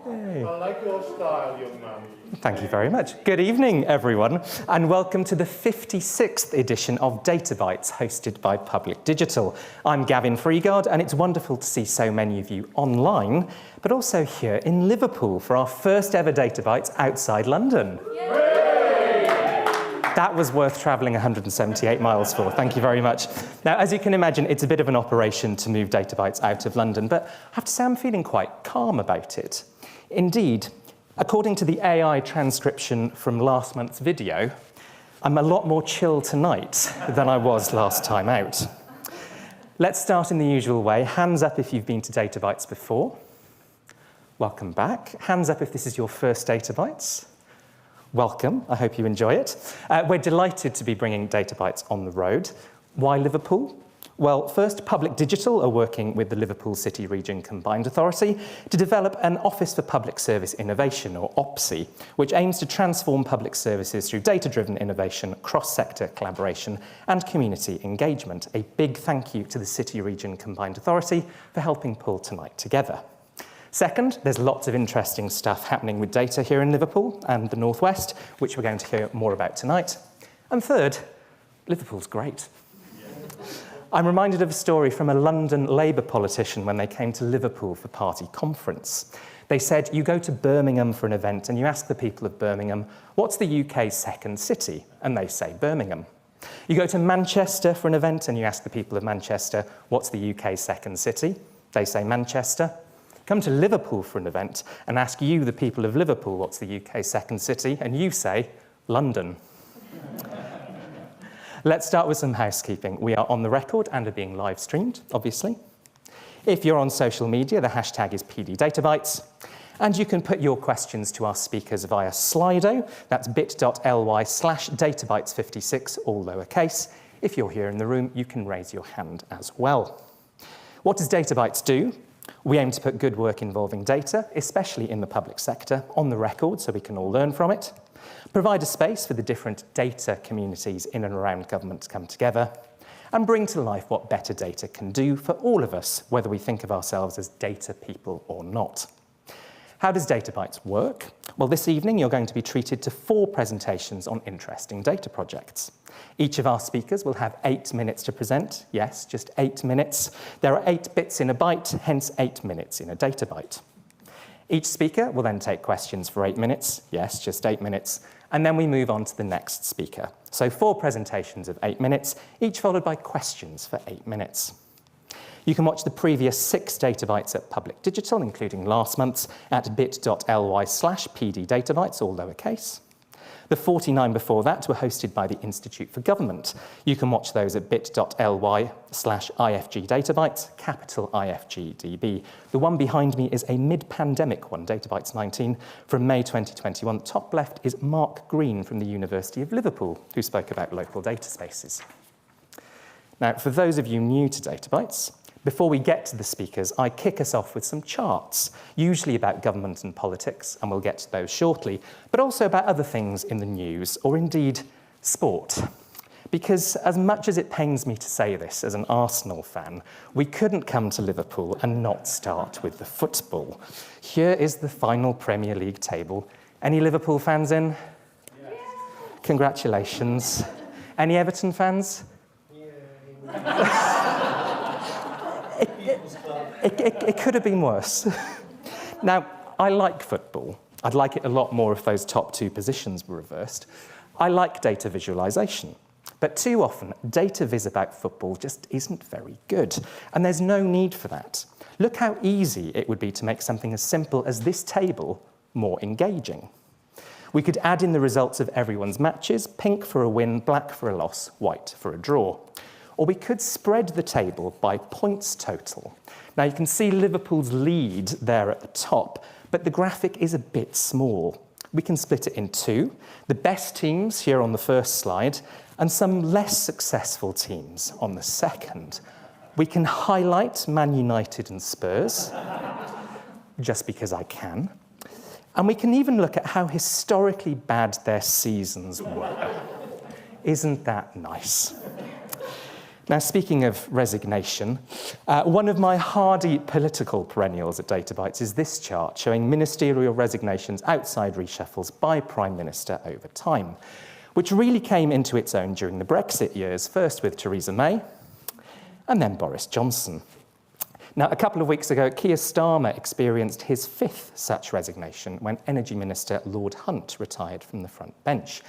Yay. I like your style, young man. Thank you very much. Good evening, everyone, and welcome to the 56th edition of Data Bytes, hosted by Public Digital. I'm Gavin Freegard, and it's wonderful to see so many of you online, but also here in Liverpool for our first ever Data Bytes outside London. Yay! That was worth travelling 178 miles for. Thank you very much. Now, as you can imagine, it's a bit of an operation to move Data Bytes out of London, but I have to say I'm feeling quite calm about it. Indeed, according to the AI transcription from last month's video, I'm a lot more chill tonight than I was last time out. Let's start in the usual way. Hands up if you've been to Data Bytes before. Welcome back. Hands up if this is your first Data Bytes. Welcome. I hope you enjoy it. We're delighted to be bringing Data Bytes on the road. Why Liverpool? Well, first, Public Digital are working with the Liverpool City Region Combined Authority to develop an Office for Public Service Innovation, or OPSI, which aims to transform public services through data-driven innovation, cross-sector collaboration, and community engagement. A big thank you to the City Region Combined Authority for helping pull tonight together. Second, there's lots of interesting stuff happening with data here in Liverpool and the North West, which we're going to hear more about tonight. And third, Liverpool's great. I'm reminded of a story from a London Labour politician when they came to Liverpool for party conference. They said, you go to Birmingham for an event and you ask the people of Birmingham, what's the UK's second city? And they say Birmingham. You go to Manchester for an event and you ask the people of Manchester, what's the UK's second city? They say Manchester. Come to Liverpool for an event and ask you, the people of Liverpool, what's the UK's second city? And you say London. Let's start with some housekeeping. We are on the record and are being live streamed, obviously. If you're on social media, the hashtag is PDDataBytes. And you can put your questions to our speakers via Slido. That's bit.ly/databytes56, all lowercase. If you're here in the room, you can raise your hand as well. What does Data Bytes do? We aim to put good work involving data, especially in the public sector, on the record so we can all learn from it, provide a space for the different data communities in and around government to come together, and bring to life what better data can do for all of us, whether we think of ourselves as data people or not. How does Data Bytes work? Well, this evening you're going to be treated to 4 presentations on interesting data projects. Each of our speakers will have 8 minutes to present. Yes, just 8 minutes. There are 8 bits in a byte, hence 8 minutes in a data byte. Each speaker will then take questions for 8 minutes. Yes, just 8 minutes. And then we move on to the next speaker. So 4 presentations of 8 minutes, each followed by questions for 8 minutes. You can watch the previous 6 Data Bytes at Public Digital, including last month's, at bit.ly/pddatabytes, all lowercase. The 49 before that were hosted by the Institute for Government. You can watch those at bit.ly/ifgdatabytes, capital IFGDB. The one behind me is a mid-pandemic one, Data Bytes 19, from May 2021. Top left is Mark Green from the University of Liverpool, who spoke about local data spaces. Now, for those of you new to Data Bytes, before we get to the speakers, I kick us off with some charts, usually about government and politics, and we'll get to those shortly, but also about other things in the news, or indeed sport. Because as much as it pains me to say this as an Arsenal fan, we couldn't come to Liverpool and not start with the football. Here is the final Premier League table. Any Liverpool fans in? Yes. Congratulations. Any Everton fans? Yeah. It could have been worse. Now, I like football. I'd like it a lot more if those top 2 positions were reversed. I like data visualization. But too often, data viz about football just isn't very good. And there's no need for that. Look how easy it would be to make something as simple as this table more engaging. We could add in the results of everyone's matches, pink for a win, black for a loss, white for a draw. Or we could spread the table by points total. Now you can see Liverpool's lead there at the top, but the graphic is a bit small. We can split it in 2, the best teams here on the first slide, and some less successful teams on the second. We can highlight Man United and Spurs, just because I can. And we can even look at how historically bad their seasons were. Isn't that nice? Now, speaking of resignation, one of my hardy political perennials at DataBytes is this chart showing ministerial resignations outside reshuffles by Prime Minister over time, which really came into its own during the Brexit years, first with Theresa May and then Boris Johnson. Now, a couple of weeks ago, Keir Starmer experienced his 5th such resignation when Energy Minister Lord Hunt retired from the front bench.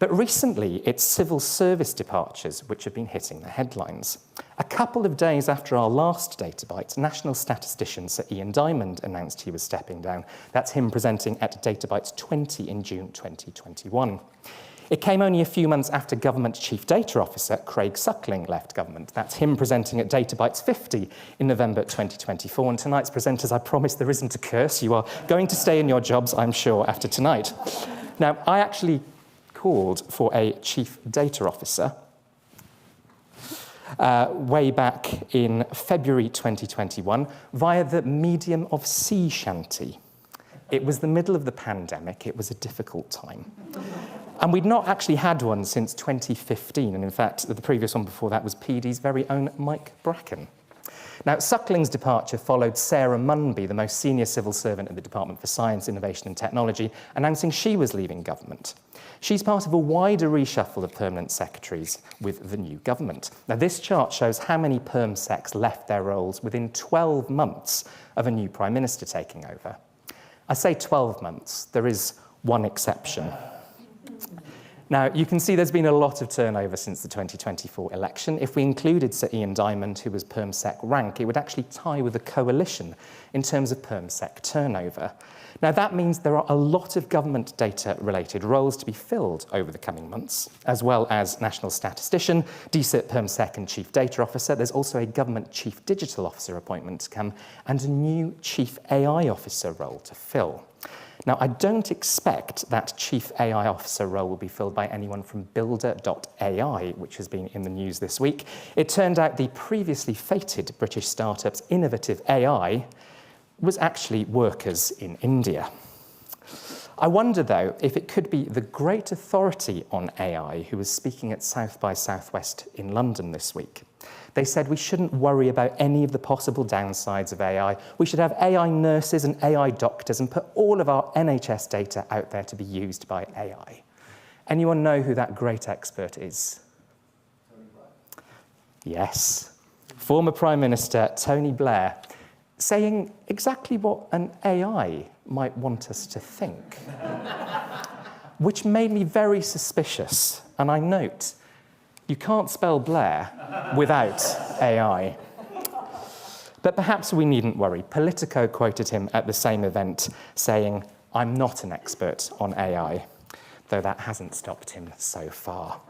But recently, it's civil service departures which have been hitting the headlines. A couple of days after our last DataBytes, National Statistician Sir Ian Diamond announced he was stepping down. That's him presenting at DataBytes 20 in June 2021. It came only a few months after Government Chief Data Officer Craig Suckling left government. That's him presenting at DataBytes 50 in November 2024. And tonight's presenters, I promise there isn't a curse. You are going to stay in your jobs, I'm sure, after tonight. Now, I actually called for a Chief Data Officer way back in February 2021 via the medium of sea shanty. It was the middle of the pandemic. It was a difficult time. And we'd not actually had one since 2015. And in fact, the previous one before that was PD's very own Mike Bracken. Now, Suckling's departure followed Sarah Munby, the most senior civil servant at the Department for Science, Innovation and Technology, announcing she was leaving government. She's part of a wider reshuffle of permanent secretaries with the new government. Now, this chart shows how many perm secs left their roles within 12 months of a new Prime Minister taking over. I say 12 months. There is one exception. Now, you can see there's been a lot of turnover since the 2024 election. If we included Sir Ian Diamond, who was PermSec rank, it would actually tie with a coalition in terms of PermSec turnover. Now, that means there are a lot of government data-related roles to be filled over the coming months, as well as National Statistician, DCIT PermSec and Chief Data Officer. There's also a Government Chief Digital Officer appointment to come and a new Chief AI Officer role to fill. Now, I don't expect that Chief AI Officer role will be filled by anyone from Builder.ai, which has been in the news this week. It turned out the previously fated British startup's innovative AI was actually workers in India. I wonder, though, if it could be the great authority on AI who was speaking at South by Southwest in London this week. They said we shouldn't worry about any of the possible downsides of AI. We should have AI nurses and AI doctors and put all of our NHS data out there to be used by AI. Anyone know who that great expert is? Tony Blair. Yes. Former Prime Minister Tony Blair, saying exactly what an AI might want us to think, which made me very suspicious. And I note, you can't spell Blair without AI. But perhaps we needn't worry. Politico quoted him at the same event saying, "I'm not an expert on AI," though that hasn't stopped him so far.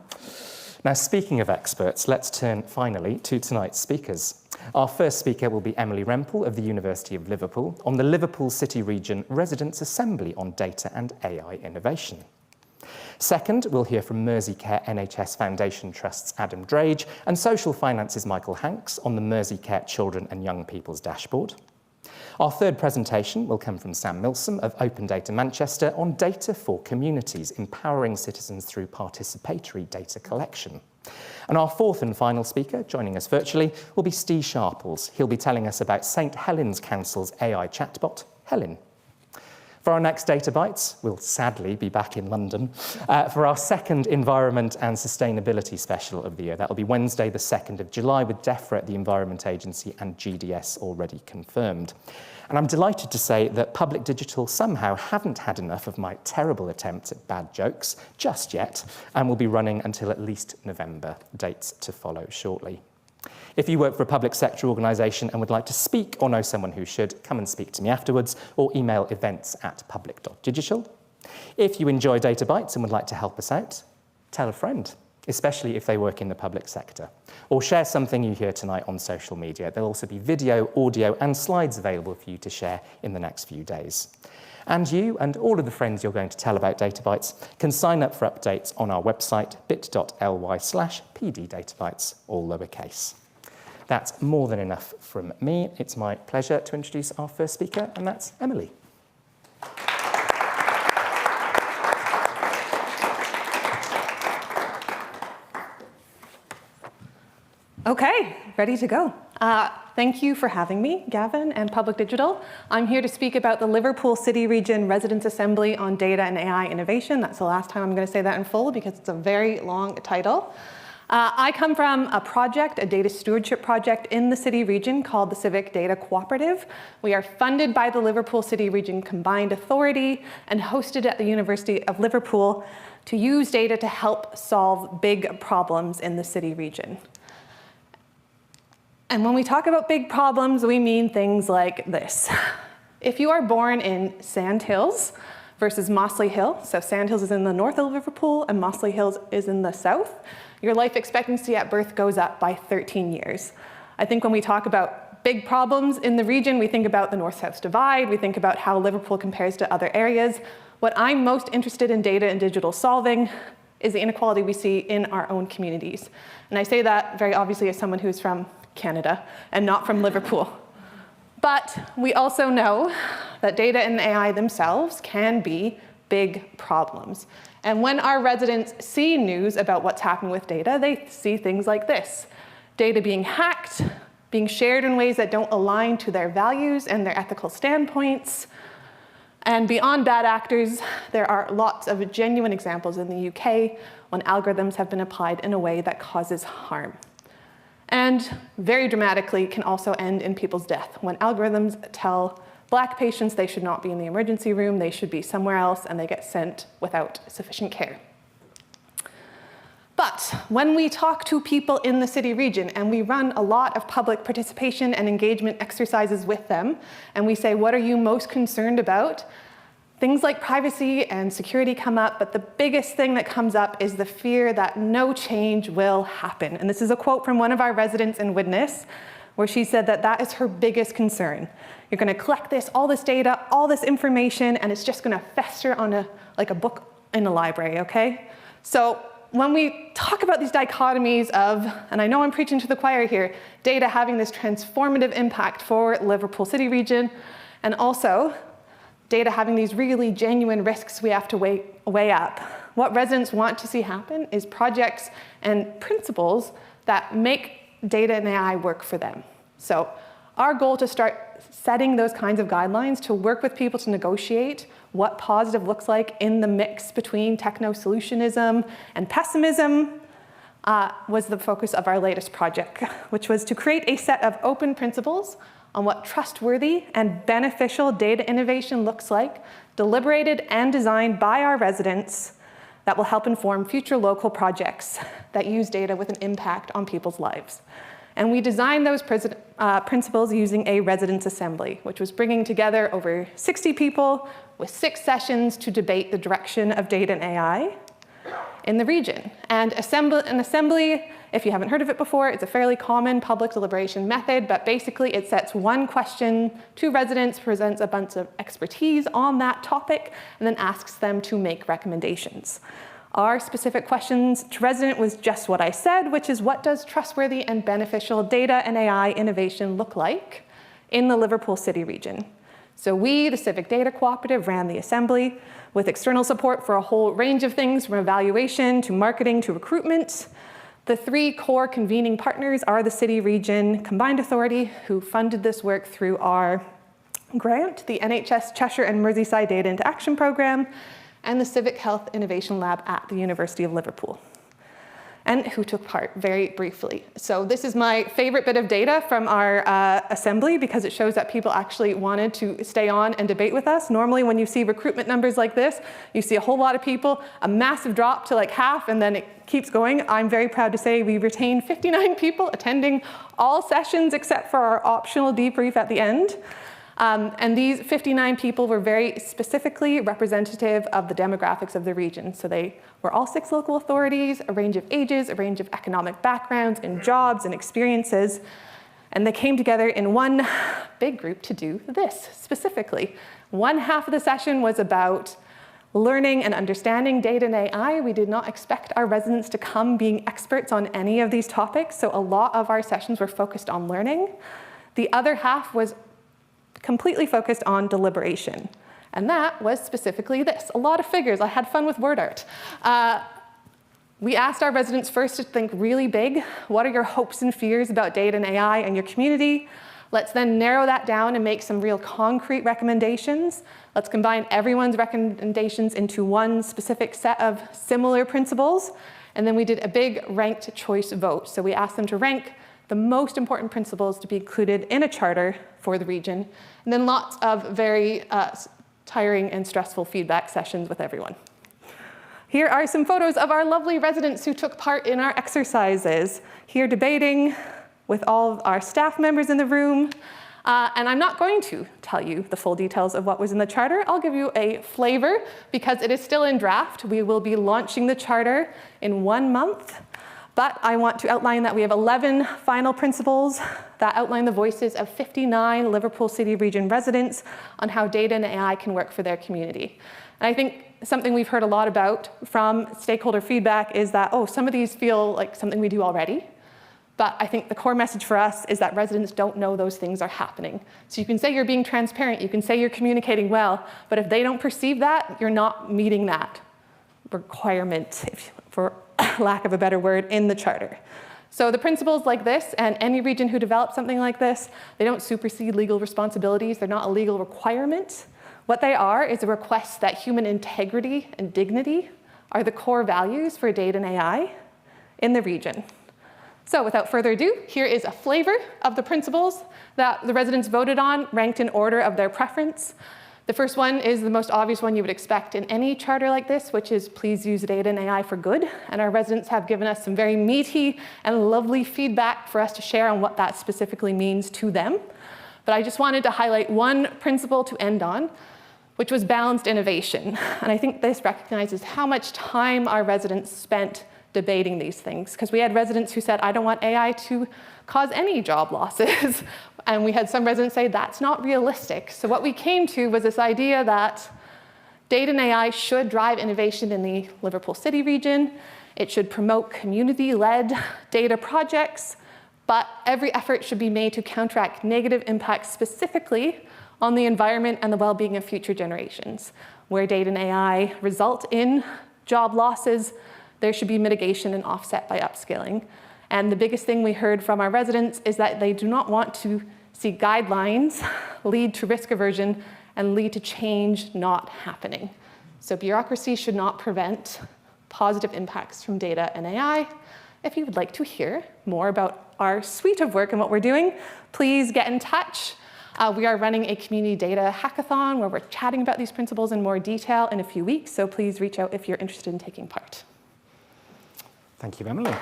Now, speaking of experts, let's turn finally to tonight's speakers. Our first speaker will be Emily Rempel of the University of Liverpool on the Liverpool City Region Residents' Assembly on Data and AI Innovation. Second, we'll hear from Merseycare NHS Foundation Trust's Adam Drage and Social Finance's Michael Hanks on the Merseycare Children and Young People's Dashboard. Our third presentation will come from Sam Milsom of Open Data Manchester on data for communities, empowering citizens through participatory data collection. And our fourth and final speaker, joining us virtually, will be Steve Sharples. He'll be telling us about St Helens Council's AI chatbot, Helen. For our next DataBytes, we'll sadly be back in London for our second Environment and Sustainability Special of the year. That'll be Wednesday, the 2nd of July, with DEFRA at the Environment Agency and GDS already confirmed. And I'm delighted to say that Public Digital somehow haven't had enough of my terrible attempts at bad jokes just yet, and will be running until at least November. Dates to follow shortly. If you work for a public sector organisation and would like to speak or know someone who should, come and speak to me afterwards or email events@public.digital. If you enjoy DataBytes and would like to help us out, tell a friend, especially if they work in the public sector. Or share something you hear tonight on social media. There'll also be video, audio and slides available for you to share in the next few days. And you and all of the friends you're going to tell about DataBytes can sign up for updates on our website, bit.ly/pddatabytes, all lowercase. That's more than enough from me. It's my pleasure to introduce our first speaker, and that's Emily. Okay, ready to go. Thank you for having me, Gavin and Public Digital. I'm here to speak about the Liverpool City Region Residents' Assembly on Data and AI Innovation. That's the last time I'm going to say that in full because it's a very long title. I come from a project, a data stewardship project in the city region called the Civic Data Cooperative. We are funded by the Liverpool City Region Combined Authority and hosted at the University of Liverpool to use data to help solve big problems in the city region. And when we talk about big problems, we mean things like this. If you are born in Sandhills versus Mossley Hill, so Sandhills is in the north of Liverpool and Mossley Hills is in the south, your life expectancy at birth goes up by 13 years. I think when we talk about big problems in the region, we think about the north-south divide, we think about how Liverpool compares to other areas. What I'm most interested in data and digital solving is the inequality we see in our own communities. And I say that very obviously as someone who's from Canada and not from Liverpool. But we also know that data and AI themselves can be big problems. And when our residents see news about what's happening with data, they see things like this. Data being hacked, being shared in ways that don't align to their values and their ethical standpoints. And beyond bad actors, there are lots of genuine examples in the UK when algorithms have been applied in a way that causes harm. And very dramatically can also end in people's death when algorithms tell Black patients they should not be in the emergency room, they should be somewhere else, and they get sent without sufficient care. But when we talk to people in the city region and we run a lot of public participation and engagement exercises with them, and we say, what are you most concerned about? Things like privacy and security come up, but the biggest thing that comes up is the fear that no change will happen. And this is a quote from one of our residents in Widnes, where she said that that is her biggest concern. You're going to collect all this data, all this information, and it's just going to fester on like a book in a library, okay? So when we talk about these dichotomies of, and I know I'm preaching to the choir here, data having this transformative impact for Liverpool City Region, and also data having these really genuine risks we have to weigh up. What residents want to see happen is projects and principles that make data and AI work for them. So our goal to start setting those kinds of guidelines to work with people to negotiate what positive looks like in the mix between techno-solutionism and pessimism was the focus of our latest project, which was to create a set of open principles on what trustworthy and beneficial data innovation looks like, deliberated and designed by our residents that will help inform future local projects that use data with an impact on people's lives. And we designed those principles using a residents' assembly, which was bringing together over 60 people with 6 sessions to debate the direction of data and AI in the region. And an assembly, if you haven't heard of it before, it's a fairly common public deliberation method, but basically it sets one question to residents, presents a bunch of expertise on that topic, and then asks them to make recommendations. Our specific questions to resident was just what I said, which is what does trustworthy and beneficial data and AI innovation look like in the Liverpool City region? So we, the Civic Data Cooperative, ran the assembly with external support for a whole range of things, from evaluation to marketing to recruitment. The 3 core convening partners are the City Region Combined Authority, who funded this work through our grant, the NHS Cheshire and Merseyside Data into Action Programme, and the Civic Health Innovation Lab at the University of Liverpool, and who took part very briefly. So this is my favorite bit of data from our assembly because it shows that people actually wanted to stay on and debate with us. Normally when you see recruitment numbers like this, you see a whole lot of people, a massive drop to like half, and then it keeps going. I'm very proud to say we retained 59 people attending all sessions except for our optional debrief at the end. And these 59 people were very specifically representative of the demographics of the region. So they were all 6 local authorities, a range of ages, a range of economic backgrounds and jobs and experiences. And they came together in one big group to do this specifically. One half of the session was about learning and understanding data and AI. We did not expect our residents to come being experts on any of these topics. So a lot of our sessions were focused on learning. The other half was completely focused on deliberation. And that was specifically this, a lot of figures. I had fun with word art. We asked our residents first to think really big. What are your hopes and fears about data and AI and your community? Let's then narrow that down and make some real concrete recommendations. Let's combine everyone's recommendations into one specific set of similar principles. And then we did a big ranked choice vote. So we asked them to rank the most important principles to be included in a charter for the region. And then lots of very tiring and stressful feedback sessions with everyone. Here are some photos of our lovely residents who took part in our exercises. Here debating with all of our staff members in the room. And I'm not going to tell you the full details of what was in the charter. I'll give you a flavor because it is still in draft. We will be launching the charter in 1 month. But I want to outline that we have 11 final principles that outline the voices of 59 Liverpool City Region residents on how data and AI can work for their community. And I think something we've heard a lot about from stakeholder feedback is that, oh, some of these feel like something we do already. But I think the core message for us is that residents don't know those things are happening. So you can say you're being transparent, you can say you're communicating well, but if they don't perceive that, you're not meeting that requirement, for lack of a better word, in the charter. So the principles like this, and any region who develops something like this, they don't supersede legal responsibilities. They're not a legal requirement. What they are is a request that human integrity and dignity are the core values for data and AI in the region. So without further ado, here is a flavor of the principles that the residents voted on, ranked in order of their preference. The first one is the most obvious one you would expect in any charter like this, which is please use data and AI for good. And our residents have given us some very meaty and lovely feedback for us to share on what that specifically means to them. But I just wanted to highlight one principle to end on, which was balanced innovation. And I think this recognizes how much time our residents spent debating these things. Because we had residents who said, I don't want AI to cause any job losses. And we had some residents say, that's not realistic. So what we came to was this idea that data and AI should drive innovation in the Liverpool City region. It should promote community-led data projects. But every effort should be made to counteract negative impacts specifically on the environment and the well-being of future generations. Where data and AI result in job losses, there should be mitigation and offset by upskilling. And the biggest thing we heard from our residents is that they do not want to see guidelines lead to risk aversion and lead to change not happening. So bureaucracy should not prevent positive impacts from data and AI. If you would like to hear more about our suite of work and what we're doing, please get in touch. We are running a community data hackathon where we're chatting about these principles in more detail in a few weeks, so please reach out if you're interested in taking part. Thank you, Emily.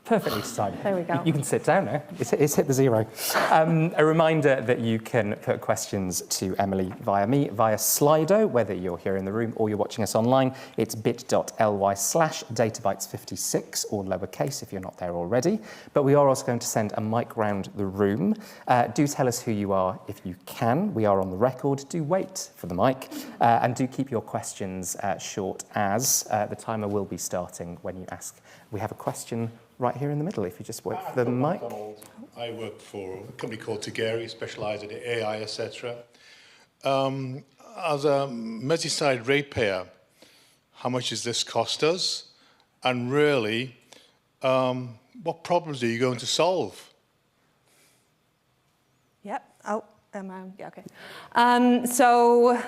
Perfectly timed. There we go. You can sit down now. It's hit the zero. A reminder that you can put questions to Emily via me, via Slido, whether you're here in the room or you're watching us online. It's bit.ly/databytes56, all lowercase if you're not there already. But we are also going to send a mic round the room. Do tell us who you are if you can. We are on the record. Do wait for the mic. And do keep your questions short, as the timer will be starting when you ask. We have a question right here in the middle, if you just wait for the mic. I work for a company called Tegeri, specialised in AI, etc. As a Merseyside ratepayer, how much does this cost us? And really, what problems are you going to solve? Yep. Oh, yeah, okay. So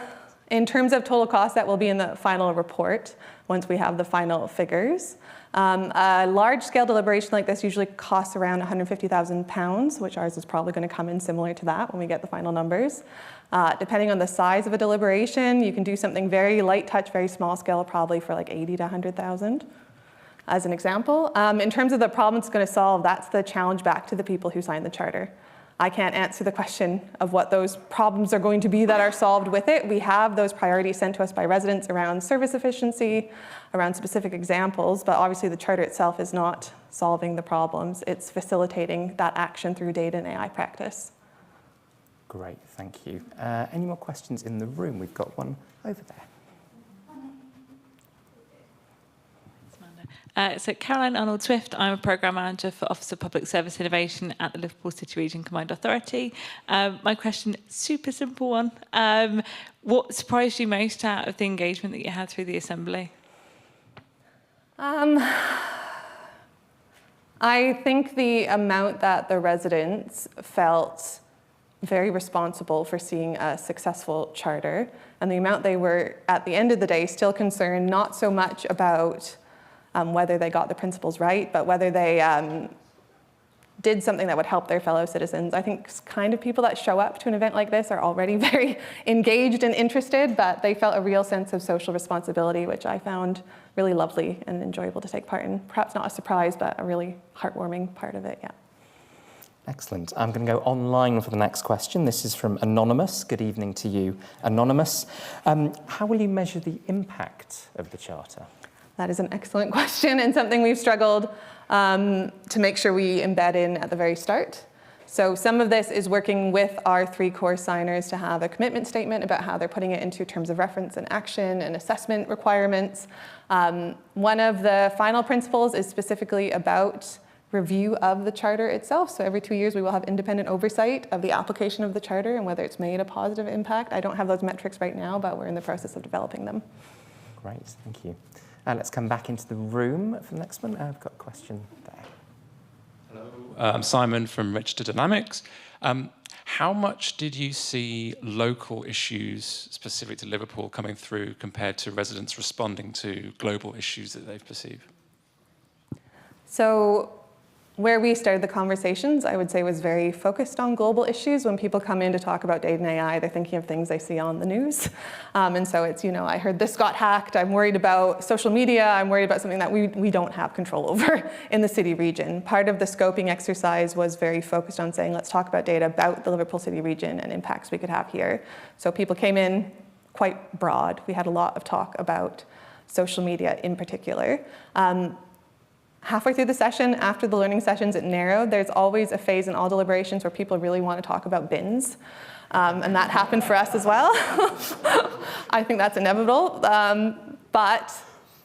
in terms of total cost, that will be in the final report once we have the final figures. A large-scale deliberation like this usually costs around £150,000, which ours is probably going to come in similar to that when we get the final numbers. Depending on the size of a deliberation, you can do something very light touch, very small scale, probably for like 80 to 100,000, as an example. In terms of the problem it's going to solve, that's the challenge back to the people who signed the charter. I can't answer the question of what those problems are going to be that are solved with it. We have those priorities sent to us by residents around service efficiency, around specific examples, but obviously the charter itself is not solving the problems. It's facilitating that action through data and AI practice. Great, thank you. Any more questions in the room? We've got one over there. So Caroline Arnold-Swift, I'm a Programme Manager for Office of Public Service Innovation at the Liverpool City Region Combined Authority. My question, super simple one. What surprised you most out of the engagement that you had through the Assembly? I think the amount that the residents felt very responsible for seeing a successful charter, and the amount they were, at the end of the day, still concerned not so much about whether they got the principles right, but whether they did something that would help their fellow citizens. I think kind of people that show up to an event like this are already very engaged and interested, but they felt a real sense of social responsibility, which I found really lovely and enjoyable to take part in. Perhaps not a surprise, but a really heartwarming part of it, yeah. Excellent. I'm going to go online for the next question. This is from Anonymous. Good evening to you, Anonymous. How will you measure the impact of the Charter? That is an excellent question and something we've struggled to make sure we embed in at the very start. So some of this is working with our 3 core signers to have a commitment statement about how they're putting it into terms of reference and action and assessment requirements. One of the final principles is specifically about review of the charter itself. So every 2 years we will have independent oversight of the application of the charter and whether it's made a positive impact. I don't have those metrics right now, but we're in the process of developing them. Great, thank you. Let's come back into the room for the next one. I've got a question there. Hello, I'm Simon from Register Dynamics. How much did you see local issues specific to Liverpool coming through compared to residents responding to global issues that they've perceived? So where we started the conversations, I would say, was very focused on global issues. When people come in to talk about data and AI, they're thinking of things they see on the news. And so it's, I heard this got hacked. I'm worried about social media. I'm worried about something that we don't have control over in the city region. Part of the scoping exercise was very focused on saying, let's talk about data about the Liverpool city region and impacts we could have here. So people came in quite broad. We had a lot of talk about social media in particular. Halfway through the session, after the learning sessions, it narrowed. There's always a phase in all deliberations where people really want to talk about bins. And that happened for us as well. I think that's inevitable. But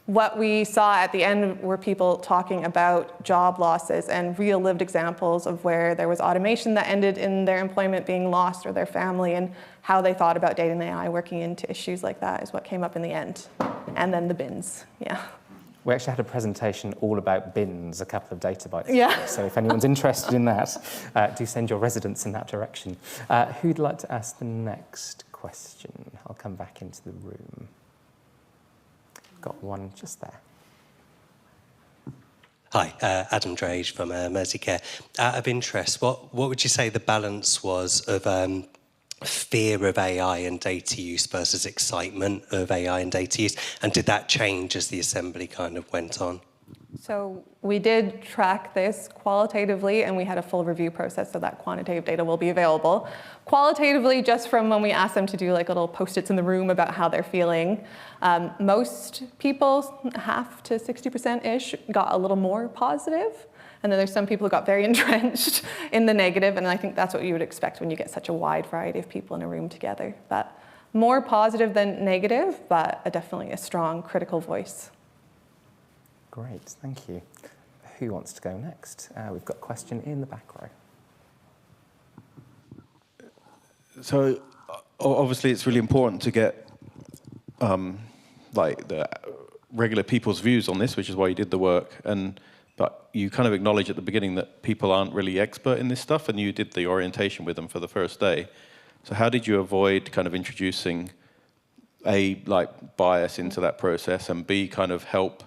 what we saw at the end were people talking about job losses and real lived examples of where there was automation that ended in their employment being lost or their family, and how they thought about data and AI working into issues like that is what came up in the end. And then the bins, yeah. We actually had a presentation all about bins a couple of data bytes Yeah. ago, so if anyone's interested in that, do send your residents in that direction. Who'd like to ask the next question? I'll come back into the room. Got one just there. Hi, Adam Drage from Merseycare. Out of interest, what would you say the balance was of fear of AI and data use versus excitement of AI and data use? And did that change as the assembly kind of went on? So we did track this qualitatively, and we had a full review process, so that quantitative data will be available. Qualitatively, just from when we asked them to do like little post-its in the room about how they're feeling, most people, 50% to 60%-ish, got a little more positive. And then there's some people who got very entrenched in the negative, and I think that's what you would expect when you get such a wide variety of people in a room together. But more positive than negative, but definitely a strong critical voice. Great, thank you. Who wants to go next? We've got a question in the back row. So obviously it's really important to get like the regular people's views on this, which is why you did the work. But you kind of acknowledge at the beginning that people aren't really expert in this stuff, and you did the orientation with them for the first day. So how did you avoid kind of introducing A, like bias into that process, and B, kind of help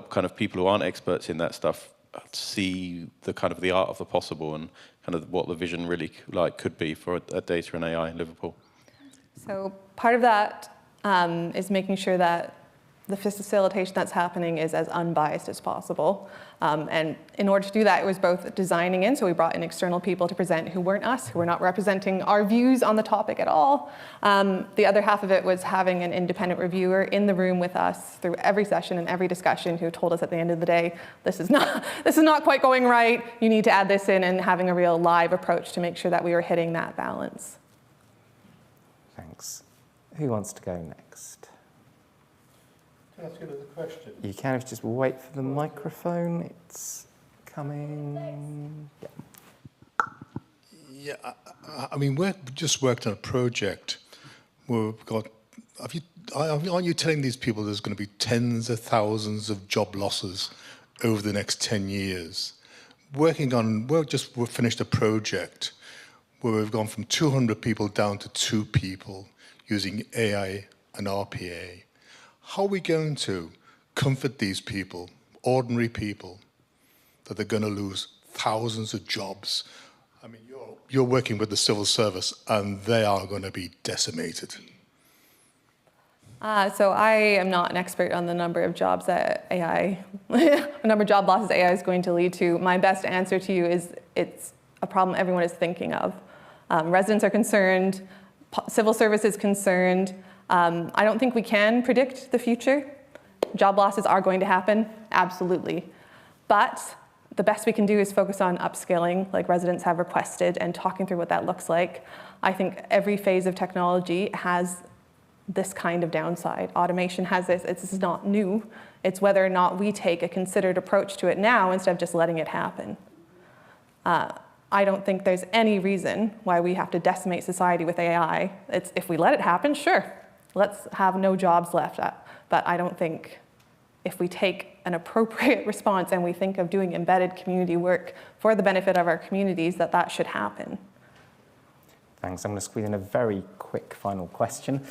kind of people who aren't experts in that stuff see the kind of the art of the possible and kind of what the vision really like could be for a data and AI in Liverpool? So part of that is making sure that the facilitation that's happening is as unbiased as possible. And in order to do that, it was both designing in, so we brought in external people to present who weren't us, who were not representing our views on the topic at all. The other half of it was having an independent reviewer in the room with us through every session and every discussion, who told us at the end of the day, this is not quite going right, you need to add this in, and having a real live approach to make sure that we were hitting that balance. Thanks. Who wants to go next? Can I ask you another question? You can if you just wait for the microphone. It's coming. Yeah. Yeah, I mean, we just worked on a project where we've got. Aren't you telling these people there's going to be tens of thousands of job losses over the next 10 years? We've finished a project where we've gone from 200 people down to 2 people using AI and RPA. How are we going to comfort these people, ordinary people, that they're going to lose thousands of jobs? I mean, you're working with the civil service, and they are going to be decimated. So I am not an expert on the number of jobs that AI, the number of job losses AI is going to lead to. My best answer to you is it's a problem everyone is thinking of. Residents are concerned, civil service is concerned. I don't think we can predict the future. Job losses are going to happen, absolutely. But the best we can do is focus on upskilling, like residents have requested, and talking through what that looks like. I think every phase of technology has this kind of downside. Automation has this. It's not new. It's whether or not we take a considered approach to it now instead of just letting it happen. I don't think there's any reason why we have to decimate society with AI. If we let it happen, sure, let's have no jobs left. But I don't think if we take an appropriate response and we think of doing embedded community work for the benefit of our communities, that should happen. Thanks. I'm going to squeeze in a very quick final question.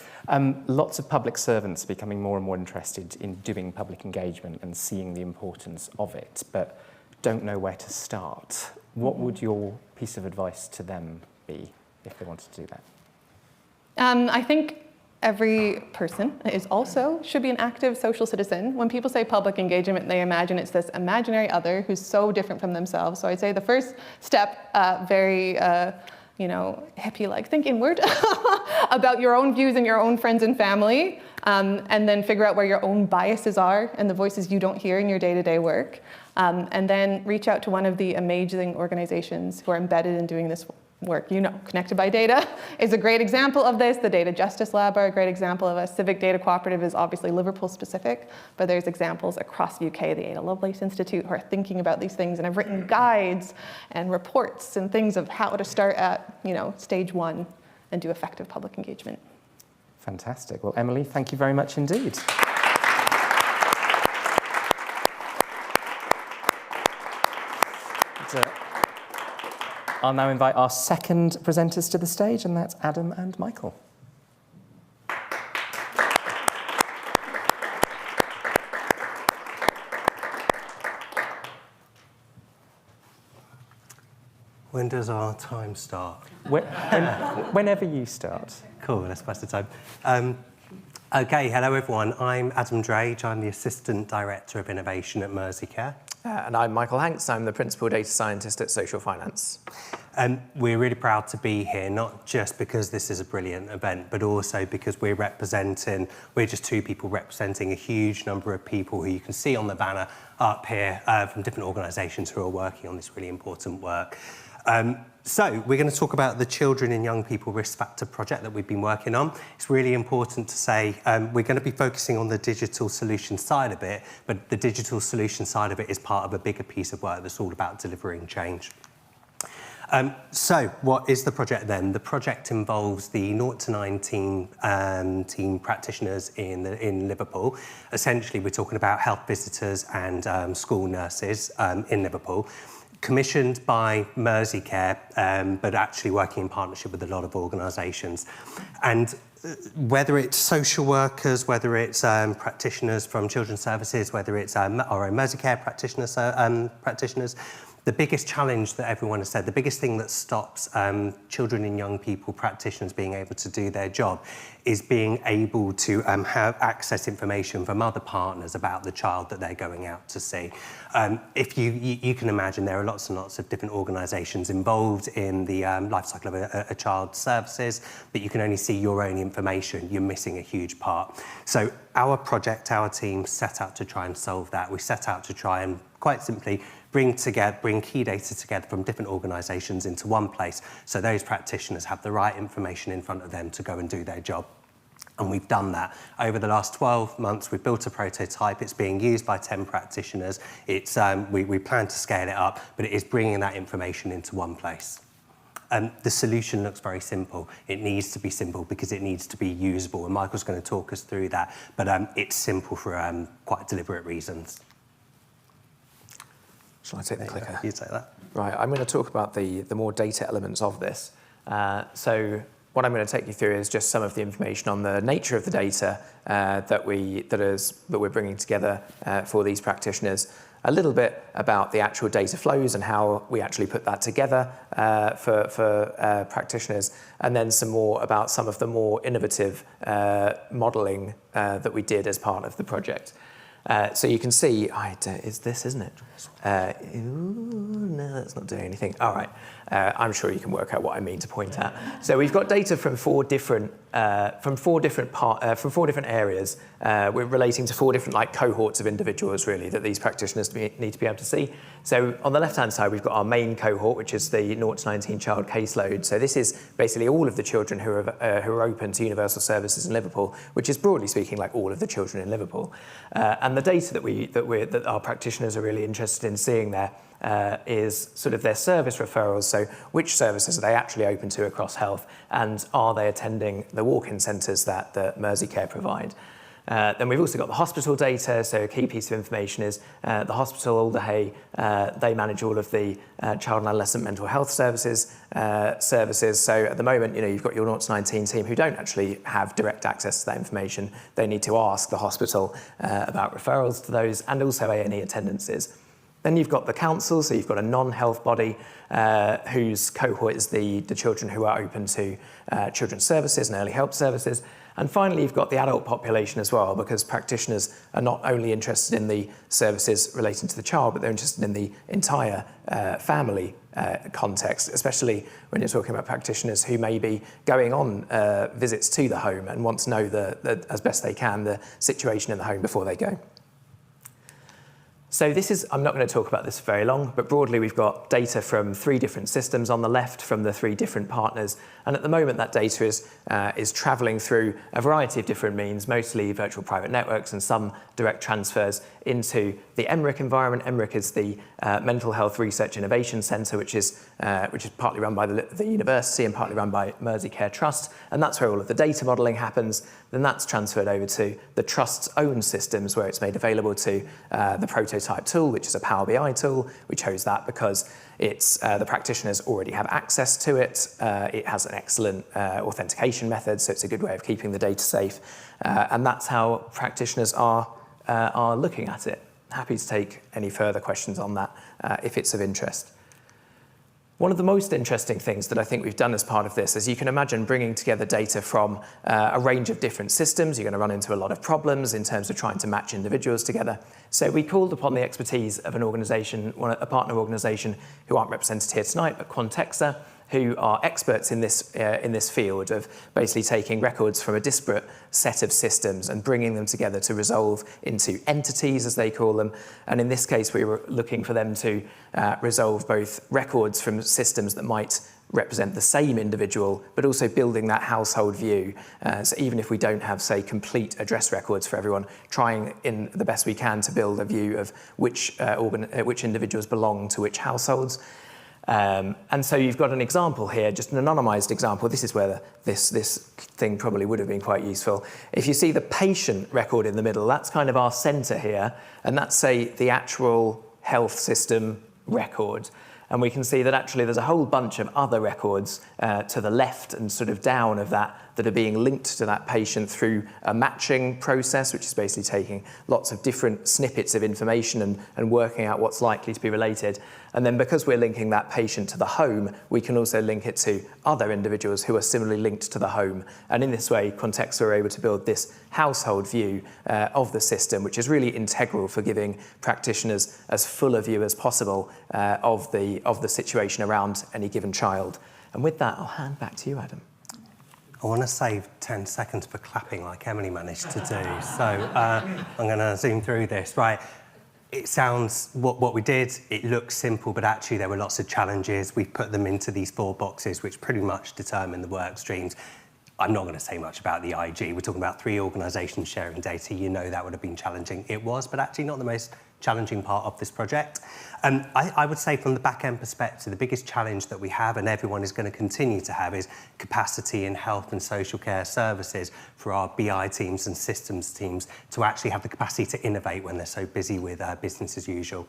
Lots of public servants are becoming more and more interested in doing public engagement and seeing the importance of it, but don't know where to start. What would your piece of advice to them be if they wanted to do that? I think every person should be an active social citizen. When people say public engagement, they imagine it's this imaginary other who's so different from themselves. So I'd say the first step, very hippie-like, think inward about your own views and your own friends and family, and then figure out where your own biases are and the voices you don't hear in your day-to-day work. And then reach out to one of the amazing organizations who are embedded in doing this work. Connected by Data is a great example of this. The Data Justice Lab are a great example of a civic data cooperative is obviously Liverpool specific, but there's examples across the UK, the Ada Lovelace Institute, who are thinking about these things and have written guides and reports and things of how to start at, stage 1 and do effective public engagement. Fantastic. Well, Emily, thank you very much indeed. I'll now invite our second presenters to the stage, and that's Adam and Michael. When does our time start? Whenever you start. Cool, let's pass the time. Okay, hello everyone. I'm Adam Drage. I'm the Assistant Director of Innovation at Merseycare. And I'm Michael Hanks. I'm the Principal Data Scientist at Social Finance. We're really proud to be here, not just because this is a brilliant event, but also because we're just 2 people representing a huge number of people who you can see on the banner up here from different organisations who are working on this really important work. So we're going to talk about the Children and Young People Risk Factor project that we've been working on. It's really important to say we're going to be focusing on the digital solution side of it, but the digital solution side of it is part of a bigger piece of work that's all about delivering change. So what is the project then? The project involves the 0 to 19 team practitioners in Liverpool. Essentially, we're talking about health visitors and school nurses in Liverpool, commissioned by Merseycare, but actually working in partnership with a lot of organisations. And whether it's social workers, whether it's practitioners from children's services, whether it's our own Merseycare practitioners, the biggest challenge that everyone has said, the biggest thing that stops children and young people practitioners being able to do their job is being able to have access information from other partners about the child that they're going out to see. If you can imagine, there are lots and lots of different organisations involved in the life cycle of a child's services, but you can only see your own information. You're missing a huge part. So our project, our team set out to try and solve that. We set out to try and, quite simply, bring key data together from different organisations into one place so those practitioners have the right information in front of them to go and do their job. And we've done that. Over the last 12 months, we've built a prototype. It's being used by 10 practitioners. We plan to scale it up, but it is bringing that information into one place. The solution looks very simple. It needs to be simple because it needs to be usable, and Michael's going to talk us through that. But it's simple for quite deliberate reasons. Shall I take the clicker? You take that. Right, I'm going to talk about the more data elements of this. So what I'm going to take you through is just some of the information on the nature of the data that we're bringing together for these practitioners. A little bit about the actual data flows and how we actually put that together for practitioners, and then some more about some of the more innovative modelling that we did as part of the project. So you can see, it's this, isn't it? No, that's not doing anything. All right, I'm sure you can work out what I mean to point at. So we've got data from four different areas. We're relating to four different cohorts of individuals really that these practitioners need to be able to see. So on the left-hand side, we've got our main cohort, which is the 0 to 19 child caseload. So this is basically all of the children who are open to universal services in Liverpool, which is broadly speaking like all of the children in Liverpool. And the data that our practitioners are really interested in seeing there is sort of their service referrals. So which services are they actually open to across health, and are they attending the walk-in centres that Merseycare provide? Then we've also got the hospital data. So a key piece of information is the hospital, Alderhay, they manage all of the child and adolescent mental health services. So at the moment, you've got your 0 to 19 team who don't actually have direct access to that information. They need to ask the hospital about referrals to those, and also A&E attendances. Then you've got the council, so you've got a non-health body whose cohort is the children who are open to children's services and early help services. And finally, you've got the adult population as well, because practitioners are not only interested in the services relating to the child, but they're interested in the entire family context, especially when you're talking about practitioners who may be going on visits to the home and want to know as best they can the situation in the home before they go. So I'm not going to talk about this for very long, but broadly we've got data from 3 different systems on the left from the 3 different partners. And at the moment that data is travelling through a variety of different means, mostly virtual private networks and some direct transfers into the EMRIC environment. EMRIC is the Mental Health Research Innovation Centre, which is partly run by the university and partly run by Merseycare Trust. And that's where all of the data modelling happens. Then that's transferred over to the Trust's own systems, where it's made available to the prototype tool, which is a Power BI tool. We chose that because the practitioners already have access to it. It has an excellent authentication method, so it's a good way of keeping the data safe. And that's how practitioners are looking at it. Happy to take any further questions on that if it's of interest. One of the most interesting things that I think we've done as part of this is, you can imagine, bringing together data from a range of different systems. You're going to run into a lot of problems in terms of trying to match individuals together. So we called upon the expertise of an organisation, a partner organisation who aren't represented here tonight, but Quantexa, who are experts in this field of basically taking records from a disparate set of systems and bringing them together to resolve into entities, as they call them. And in this case, we were looking for them to resolve both records from systems that might represent the same individual, but also building that household view. So even if we don't have, say, complete address records for everyone, trying in the best we can to build a view of which individuals belong to which households. And so you've got an example here, just an anonymised example. This is where this thing probably would have been quite useful. If you see the patient record in the middle, that's kind of our centre here, and that's, say, the actual health system record. And we can see that actually there's a whole bunch of other records to the left and sort of down of that are being linked to that patient through a matching process, which is basically taking lots of different snippets of information and working out what's likely to be related. And then because we're linking that patient to the home, we can also link it to other individuals who are similarly linked to the home. And in this way, Quantexa are able to build this household view of the system, which is really integral for giving practitioners as full a view as possible of the situation around any given child. And with that, I'll hand back to you, Adam. I want to save 10 seconds for clapping like Emily managed to do. So I'm going to zoom through this. Right. It sounds, what we did, it looks simple, but actually there were lots of challenges. We've put them into these 4 boxes, which pretty much determine the work streams. I'm not going to say much about the IG. We're talking about 3 organisations sharing data. You know that would have been challenging. It was, but actually not the most challenging part of this project. I would say from the back-end perspective, the biggest challenge that we have, and everyone is going to continue to have, is capacity in health and social care services for our BI teams and systems teams to actually have the capacity to innovate when they're so busy with business as usual.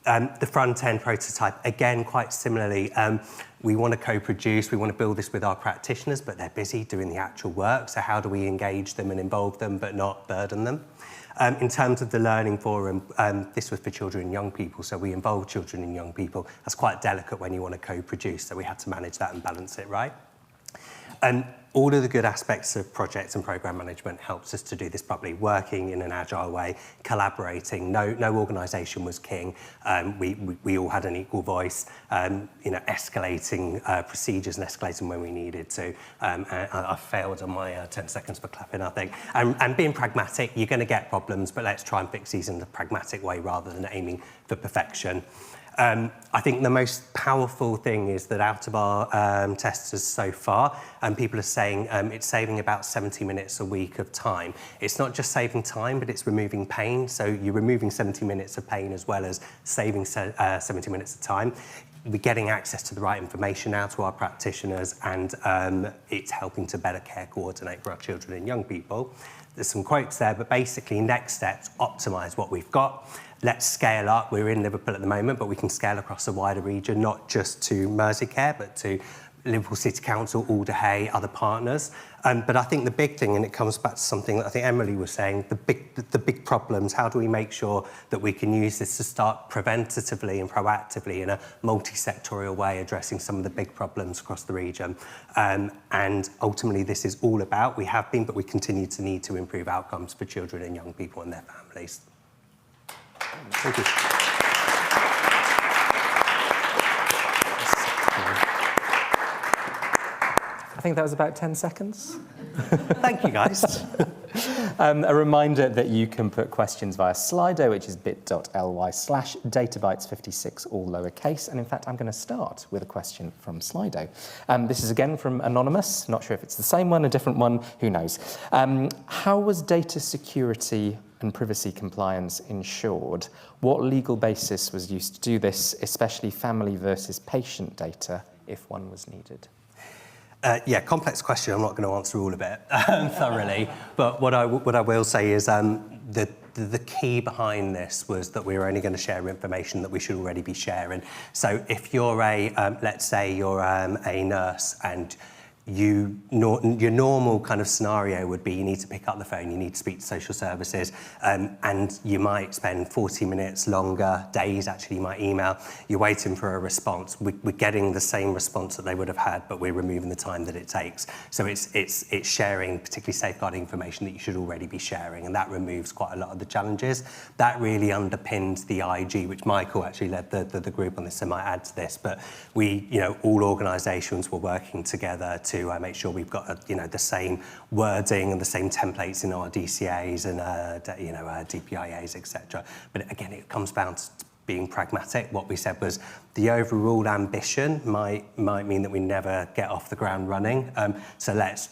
The front-end prototype, again, quite similarly, we want to co-produce, we want to build this with our practitioners, but they're busy doing the actual work, so how do we engage them and involve them but not burden them? In terms of the learning forum, this was for children and young people, so we involved children and young people. That's quite delicate when you want to co-produce, so we had to manage that and balance it right. All of the good aspects of project and programme management helps us to do this properly, working in an agile way, collaborating. No organisation was king. We all had an equal voice, escalating procedures and escalating when we needed to. I failed on my 10 seconds for clapping, I think. And being pragmatic, you're going to get problems, but let's try and fix these in a pragmatic way rather than aiming for perfection. I think the most powerful thing is that out of our testers so far, people are saying it's saving about 70 minutes a week of time. It's not just saving time, but it's removing pain. So you're removing 70 minutes of pain as well as saving 70 minutes of time. We're getting access to the right information now to our practitioners, and it's helping to better care coordinate for our children and young people. There's some quotes there, but basically next steps, optimise what we've got. Let's scale up. We're in Liverpool at the moment, but we can scale across a wider region, not just to Merseycare, but to Liverpool City Council, Alder Hey, other partners. But I think the big thing, and it comes back to something that I think Emily was saying, the big problems, how do we make sure that we can use this to start preventatively and proactively in a multi-sectorial way, addressing some of the big problems across the region. And ultimately, this is all about, we have been, but we continue to need to improve outcomes for children and young people and their families. Thank you. I think that was about 10 seconds. Thank you, guys. A reminder that you can put questions via Slido, which is bit.ly/databytes56, all lowercase. And in fact, I'm going to start with a question from Slido. This is again from Anonymous. Not sure if it's the same one, a different one, who knows. How was data security and privacy compliance ensured? What legal basis was used to do this, especially family versus patient data, if one was needed? Yeah, complex question. I'm not going to answer all of it thoroughly. But what I will say is the key behind this was that we were only going to share information that we should already be sharing. So if you're let's say you're a nurse and your normal kind of scenario would be you need to pick up the phone, you need to speak to social services, and you might spend 40 minutes longer, days actually, you might email, you're waiting for a response. We're getting the same response that they would have had, but we're removing the time that it takes. So it's sharing particularly safeguarding information that you should already be sharing, and that removes quite a lot of the challenges. That really underpinned the IG, which Michael actually led the group on this, so might add to this, but we, all organisations were working together to make sure we've got the same wording and the same templates in our DCAs and DPIAs, etc. But again, it comes down to being pragmatic. What we said was the overall ambition might mean that we never get off the ground running. So let's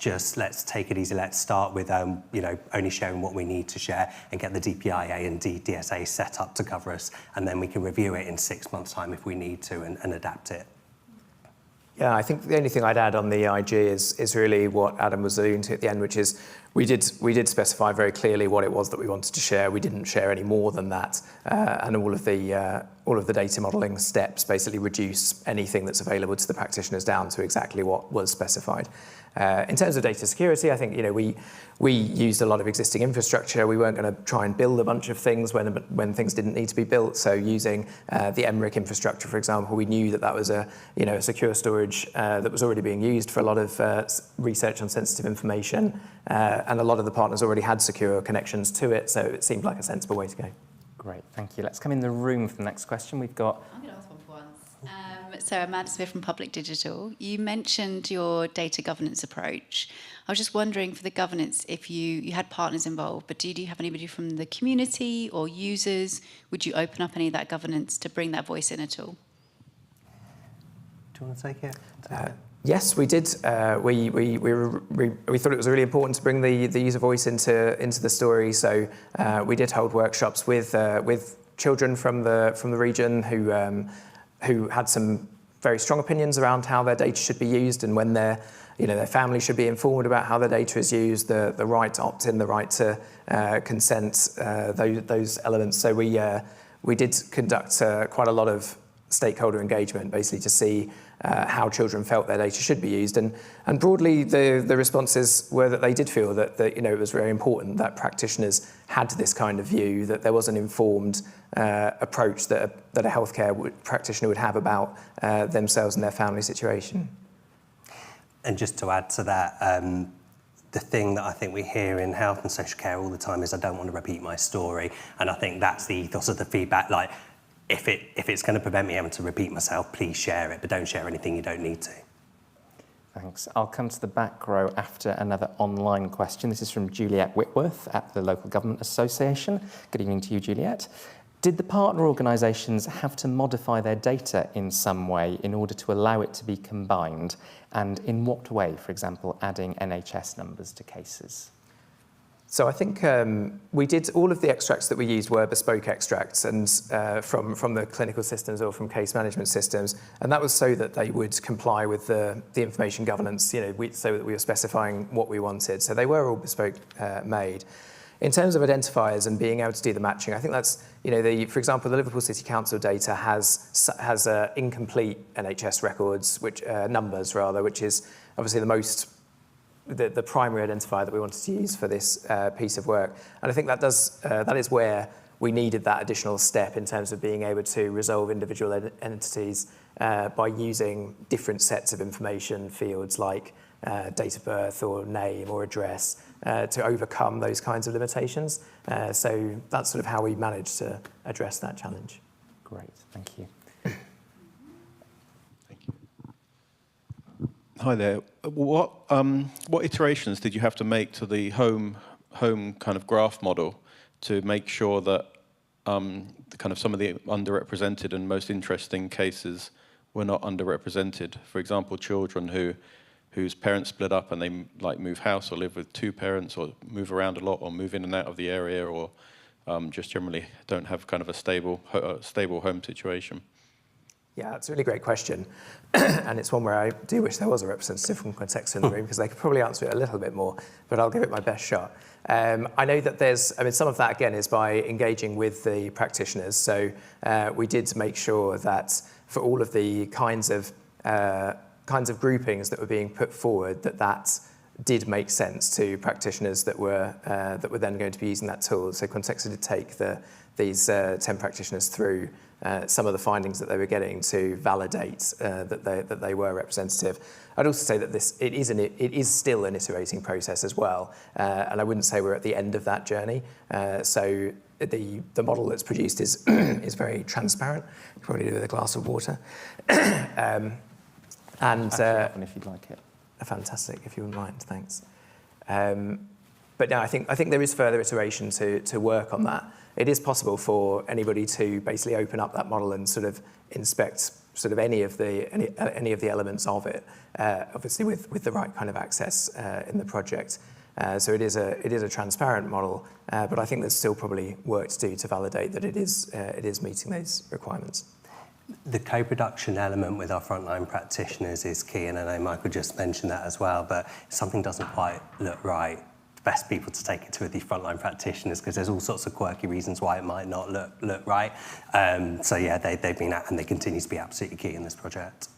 take it easy. Let's start with only sharing what we need to share and get the DPIA and DSA set up to cover us, and then we can review it in 6 months' time if we need to and adapt it. Yeah, I think the only thing I'd add on the IG is really what Adam was alluding to at the end, which is we did specify very clearly what it was that we wanted to share. We didn't share any more than that, and all of the data modelling steps basically reduce anything that's available to the practitioners down to exactly what was specified. In terms of data security, I think we used a lot of existing infrastructure. We weren't going to try and build a bunch of things when things didn't need to be built. So using the Emeric infrastructure, for example, we knew that was a secure storage that was already being used for a lot of research on sensitive information, and a lot of the partners already had secure connections to it. So it seemed like a sensible way to go. Great, thank you. Let's come in the room for the next question. We've got... I'm going to ask one for once. So Amanda Smith from Public Digital. You mentioned your data governance approach. I was just wondering for the governance, if you had partners involved, but do you have anybody from the community or users? Would you open up any of that governance to bring that voice in at all? Do you want to take it? Yes, we did. We thought it was really important to bring the user voice into the story. So we did hold workshops with children from the region who had some very strong opinions around how their data should be used and when their family should be informed about how their data is used, the right to opt in, the right to consent, those elements. So we did conduct quite a lot of stakeholder engagement, basically to see how children felt their data should be used, and broadly the responses were that they did feel that it was very important that practitioners had this kind of view, that there was an informed approach that a healthcare practitioner would have about themselves and their family situation. And just to add to that, the thing that I think we hear in health and social care all the time is I don't want to repeat my story, and I think that's the ethos of the feedback. Like, if it's going to prevent me having to repeat myself, please share it, but don't share anything you don't need to. Thanks. I'll come to the back row after another online question. This is from Juliet Whitworth at the Local Government Association. Good evening to you, Juliet. Did the partner organisations have to modify their data in some way in order to allow it to be combined? And in what way, for example, adding NHS numbers to cases? So I think we did, all of the extracts that we used were bespoke extracts and from the clinical systems or from case management systems, and that was so that they would comply with the information governance, so that we were specifying what we wanted. So they were all bespoke made. In terms of identifiers and being able to do the matching, I think that's, for example, the Liverpool City Council data has incomplete NHS records, numbers rather, which is obviously the primary identifier that we wanted to use for this piece of work. And I think that is where we needed that additional step in terms of being able to resolve individual entities by using different sets of information fields like date of birth or name or address to overcome those kinds of limitations. So that's sort of how we managed to address that challenge. Great, thank you. Hi there. What iterations did you have to make to the home kind of graph model to make sure that some of the underrepresented and most interesting cases were not underrepresented? For example, children whose parents split up and they move house or live with two parents or move around a lot or move in and out of the area or just generally don't have kind of a stable home situation. Yeah, it's a really great question. And it's one where I do wish there was a representative from Quantexa in the room because they could probably answer it a little bit more, but I'll give it my best shot. I know that some of that again is by engaging with the practitioners. So we did make sure that for all of the kinds of groupings that were being put forward, that did make sense to practitioners that were then going to be using that tool. So Quantexa did take these 10 practitioners through some of the findings that they were getting to validate that they were representative. I'd also say that it is still an iterating process as well, and I wouldn't say we're at the end of that journey. So the model that's produced is is very transparent. You probably do with a glass of water, and if you'd like it. Fantastic, if you wouldn't mind, thanks. But no, I think there is further iteration to work on that. It is possible for anybody to basically open up that model and sort of inspect sort of any of the elements of it, obviously with the right kind of access in the project. So it is a transparent model, but I think there's still probably work to do to validate that it is meeting those requirements. The co-production element with our frontline practitioners is key, and I know Michael just mentioned that as well, but if something doesn't quite look right, the best people to take it to are the frontline practitioners because there's all sorts of quirky reasons why it might not look right. So yeah, they've been and they continue to be absolutely key in this project.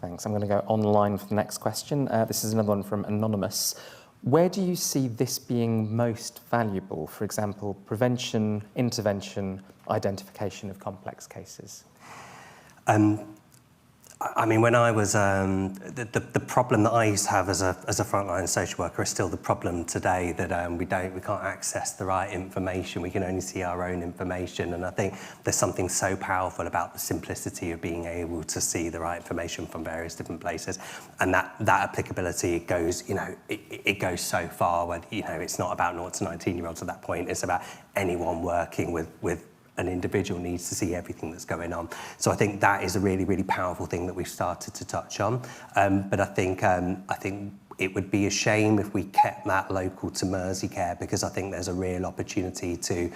Thanks. I'm going to go online for the next question. This is another one from Anonymous. Where do you see this being most valuable? For example, prevention, intervention, identification of complex cases? I mean, when I was, the problem that I used to have as a frontline social worker is still the problem today that we can't access the right information. We can only see our own information. And I think there's something so powerful about the simplicity of being able to see the right information from various different places. And that applicability goes, it goes so far when, it's not about 0 to 19-year-olds at that point. It's about anyone working with an individual needs to see everything that's going on. So I think that is a really, really powerful thing that we've started to touch on. But I think it would be a shame if we kept that local to Merseycare, because I think there's a real opportunity to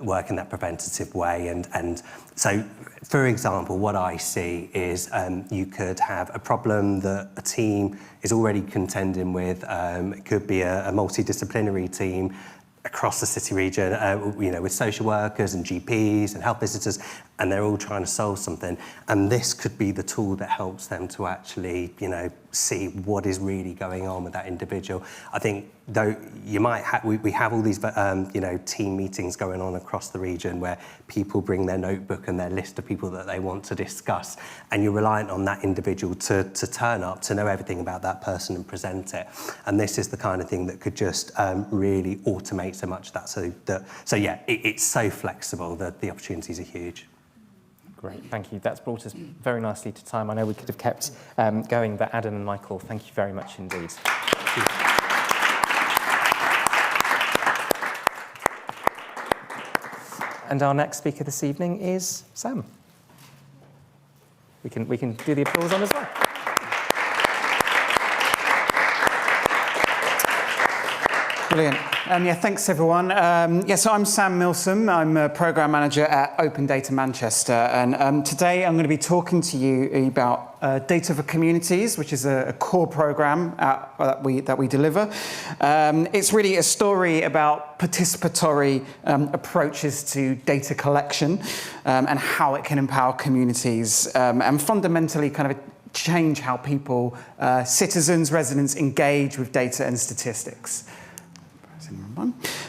work in that preventative way. And so, for example, what I see is you could have a problem that a team is already contending with. It could be a multidisciplinary team across the city region, with social workers and GPs and health visitors, and they're all trying to solve something. And this could be the tool that helps them to actually, see what is really going on with that individual. I think, though, you might we have all these, team meetings going on across the region where people bring their notebook and their list of people that they want to discuss, and you're reliant on that individual to turn up, to know everything about that person and present it. And this is the kind of thing that could just really automate so much of that. It's so flexible that the opportunities are huge. Great, thank you. That's brought us very nicely to time. I know we could have kept going, but Adam and Michael, thank you very much indeed. And our next speaker this evening is Sam. We can do the applause on as well. Brilliant. Thanks everyone. So I'm Sam Milsom. I'm a Programme Manager at Open Data Manchester, and today I'm going to be talking to you about Data for Communities, which is a core programme that we deliver. It's really a story about participatory approaches to data collection and how it can empower communities and fundamentally kind of change how people, citizens, residents engage with data and statistics.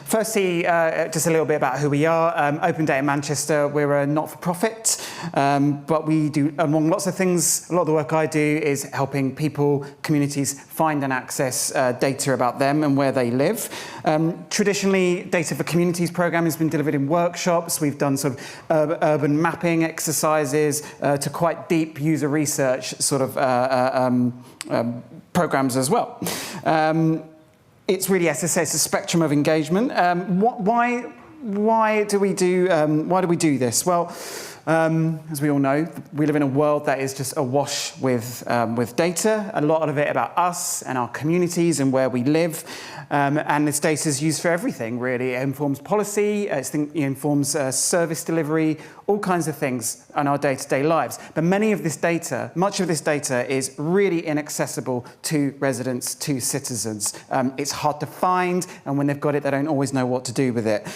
Firstly, just a little bit about who we are. Open Data Manchester, we're a not-for-profit, but we do, among lots of things, a lot of the work I do is helping people, communities, find and access data about them and where they live. Traditionally, Data for Communities programme has been delivered in workshops. We've done sort of urban mapping exercises to quite deep user research sort of programmes as well. It's really, as I say, it's a spectrum of engagement. Why do we do this? Well, as we all know, we live in a world that is just awash with data. A lot of it about us and our communities and where we live. And this data is used for everything, really. It informs policy, it informs service delivery, all kinds of things in our day-to-day lives. But much of this data is really inaccessible to residents, to citizens. It's hard to find, and when they've got it, they don't always know what to do with it.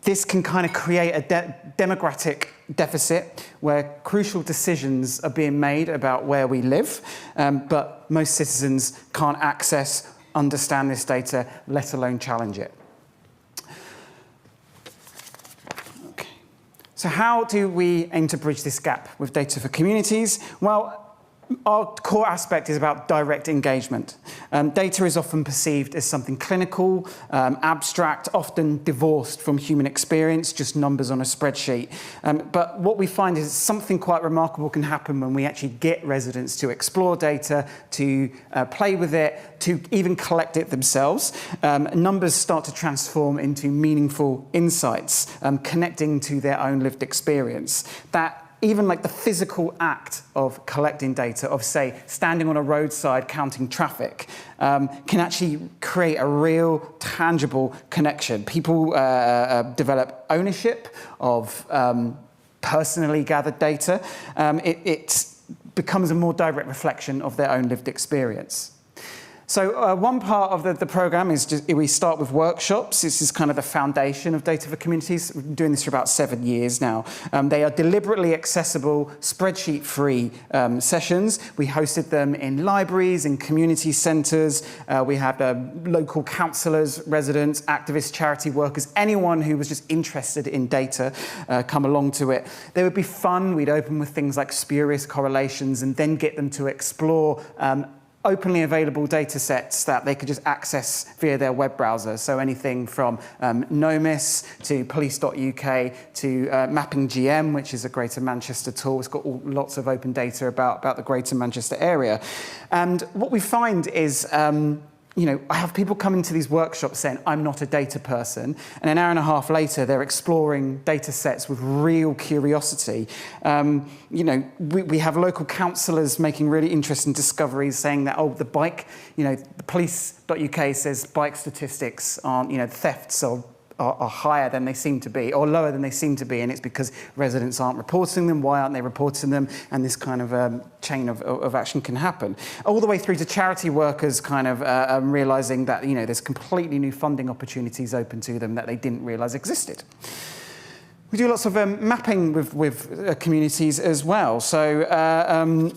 This can kind of create a democratic deficit where crucial decisions are being made about where we live, but most citizens can't understand this data, let alone challenge it. Okay. So how do we aim to bridge this gap with Data for Communities? Well, our core aspect is about direct engagement. Data is often perceived as something clinical, abstract, often divorced from human experience, just numbers on a spreadsheet. But what we find is something quite remarkable can happen when we actually get residents to explore data, to play with it, to even collect it themselves. Numbers start to transform into meaningful insights, connecting to their own lived experience. That even like the physical act of collecting data, of say, standing on a roadside counting traffic, can actually create a real tangible connection. People develop ownership of personally gathered data. It becomes a more direct reflection of their own lived experience. So one part of the programme is we start with workshops. This is kind of the foundation of Data for Communities. We've been doing this for about 7 years now. They are deliberately accessible, spreadsheet-free sessions. We hosted them in libraries, in community centres. We had local councillors, residents, activists, charity workers, anyone who was just interested in data come along to it. They would be fun. We'd open with things like spurious correlations and then get them to explore openly available data sets that they could just access via their web browser. So anything from NOMIS to police.uk to Mapping GM, which is a Greater Manchester tool. It's got lots of open data about the Greater Manchester area. And what we find is I have people come into these workshops saying, I'm not a data person, and an hour and a half later, they're exploring data sets with real curiosity. We have local councillors making really interesting discoveries saying that, the bike, the police.uk says bike statistics aren't, thefts are higher than they seem to be, or lower than they seem to be, and it's because residents aren't reporting them. Why aren't they reporting them? And this kind of chain of action can happen. All the way through to charity workers kind of realising that, there's completely new funding opportunities open to them that they didn't realise existed. We do lots of mapping with communities as well. So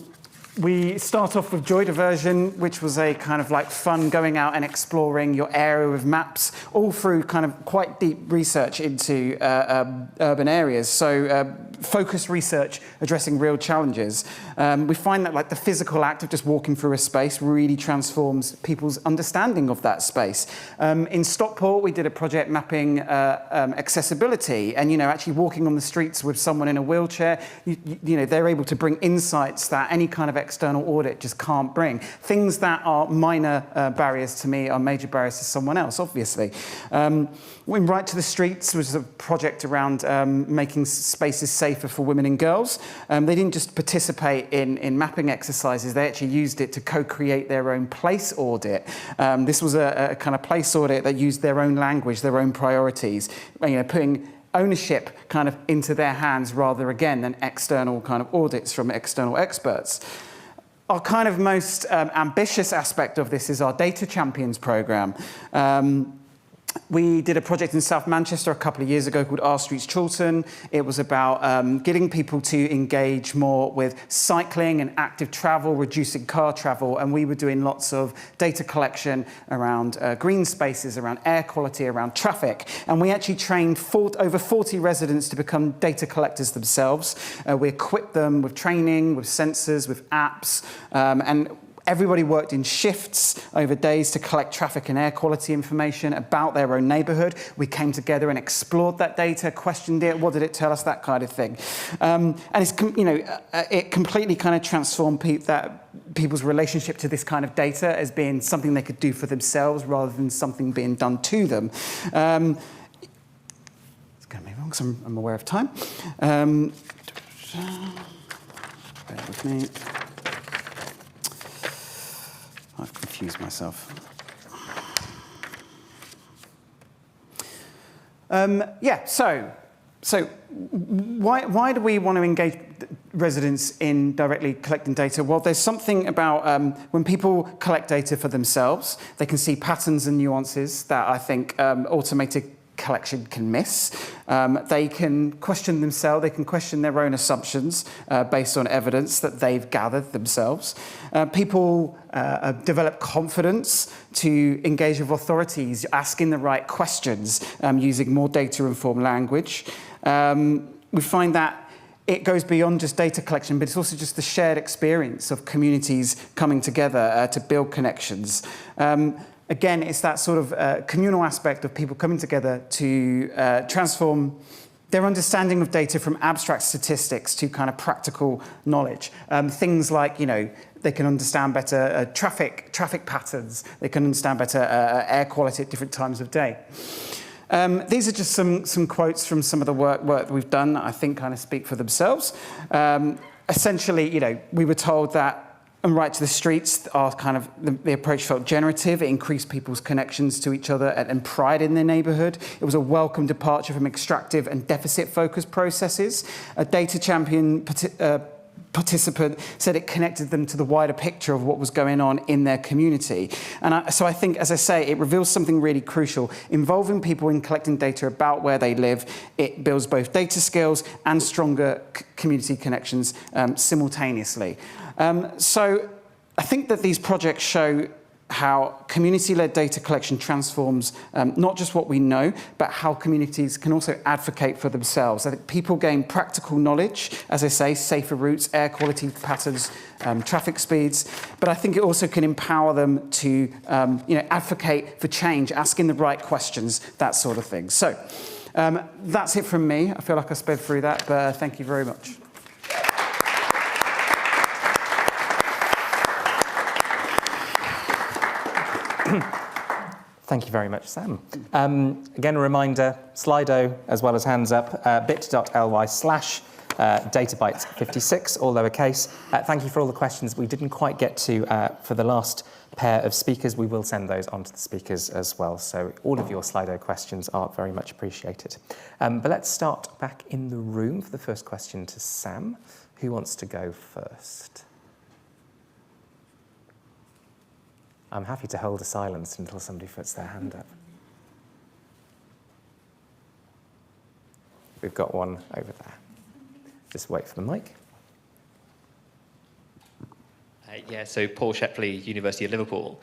we start off with Joy Diversion, which was a kind of like fun going out and exploring your area with maps, all through kind of quite deep research into urban areas. So focused research addressing real challenges. We find that like the physical act of just walking through a space really transforms people's understanding of that space. In Stockport, we did a project mapping accessibility, and actually walking on the streets with someone in a wheelchair, they're able to bring insights that any kind of external audit just can't bring. Things that are minor barriers to me are major barriers to someone else, obviously. Went Right to the Streets was a project around making spaces safer for women and girls. They didn't just participate in mapping exercises, they actually used it to co-create their own place audit. This was a kind of place audit that used their own language, their own priorities, putting ownership kind of into their hands rather, again, than external kind of audits from external experts. Our kind of most ambitious aspect of this is our Data Champions programme. We did a project in South Manchester a couple of years ago called Our Streets Chorlton. It was about getting people to engage more with cycling and active travel, reducing car travel, and we were doing lots of data collection around green spaces, around air quality, around traffic, and we actually trained over 40 residents to become data collectors themselves. We equipped them with training, with sensors, with apps, and everybody worked in shifts over days to collect traffic and air quality information about their own neighbourhood. We came together and explored that data, questioned it, what did it tell us, that kind of thing. And it's, it completely kind of transformed people's relationship to this kind of data as being something they could do for themselves rather than something being done to them. It's going to be wrong because I'm aware of time. Bear with me. I've confused myself. So why do we want to engage residents in directly collecting data? Well, there's something about when people collect data for themselves, they can see patterns and nuances that I think automated collection can miss. They can question themselves, they can question their own assumptions based on evidence that they've gathered themselves. People develop confidence to engage with authorities, asking the right questions, using more data-informed language. We find that it goes beyond just data collection, but it's also just the shared experience of communities coming together to build connections. Again, it's that sort of communal aspect of people coming together to transform their understanding of data from abstract statistics to kind of practical knowledge. Things like, they can understand better traffic patterns, they can understand better air quality at different times of day. These are just some quotes from some of the work that we've done that I think kind of speak for themselves. Essentially, we were told that and Right to the Streets, are kind of the approach felt generative. It increased people's connections to each other and pride in their neighbourhood. It was a welcome departure from extractive and deficit-focused processes. A Data Champion participant said it connected them to the wider picture of what was going on in their community. And so I think, as I say, it reveals something really crucial. Involving people in collecting data about where they live, it builds both data skills and stronger community connections simultaneously. So I think that these projects show how community-led data collection transforms not just what we know, but how communities can also advocate for themselves. I think people gain practical knowledge, as I say, safer routes, air quality patterns, traffic speeds, but I think it also can empower them to advocate for change, asking the right questions, that sort of thing. So that's it from me. I feel like I sped through that, but thank you very much. Thank you very much, Sam. Again, a reminder, Slido, as well as hands up, bit.ly/databytes56, all lowercase. Thank you for all the questions we didn't quite get to for the last pair of speakers. We will send those on to the speakers as well. So all of your Slido questions are very much appreciated. But let's start back in the room for the first question to Sam. Who wants to go first? I'm happy to hold a silence until somebody puts their hand up. We've got one over there. Just wait for the mic. So Paul Shepley, University of Liverpool.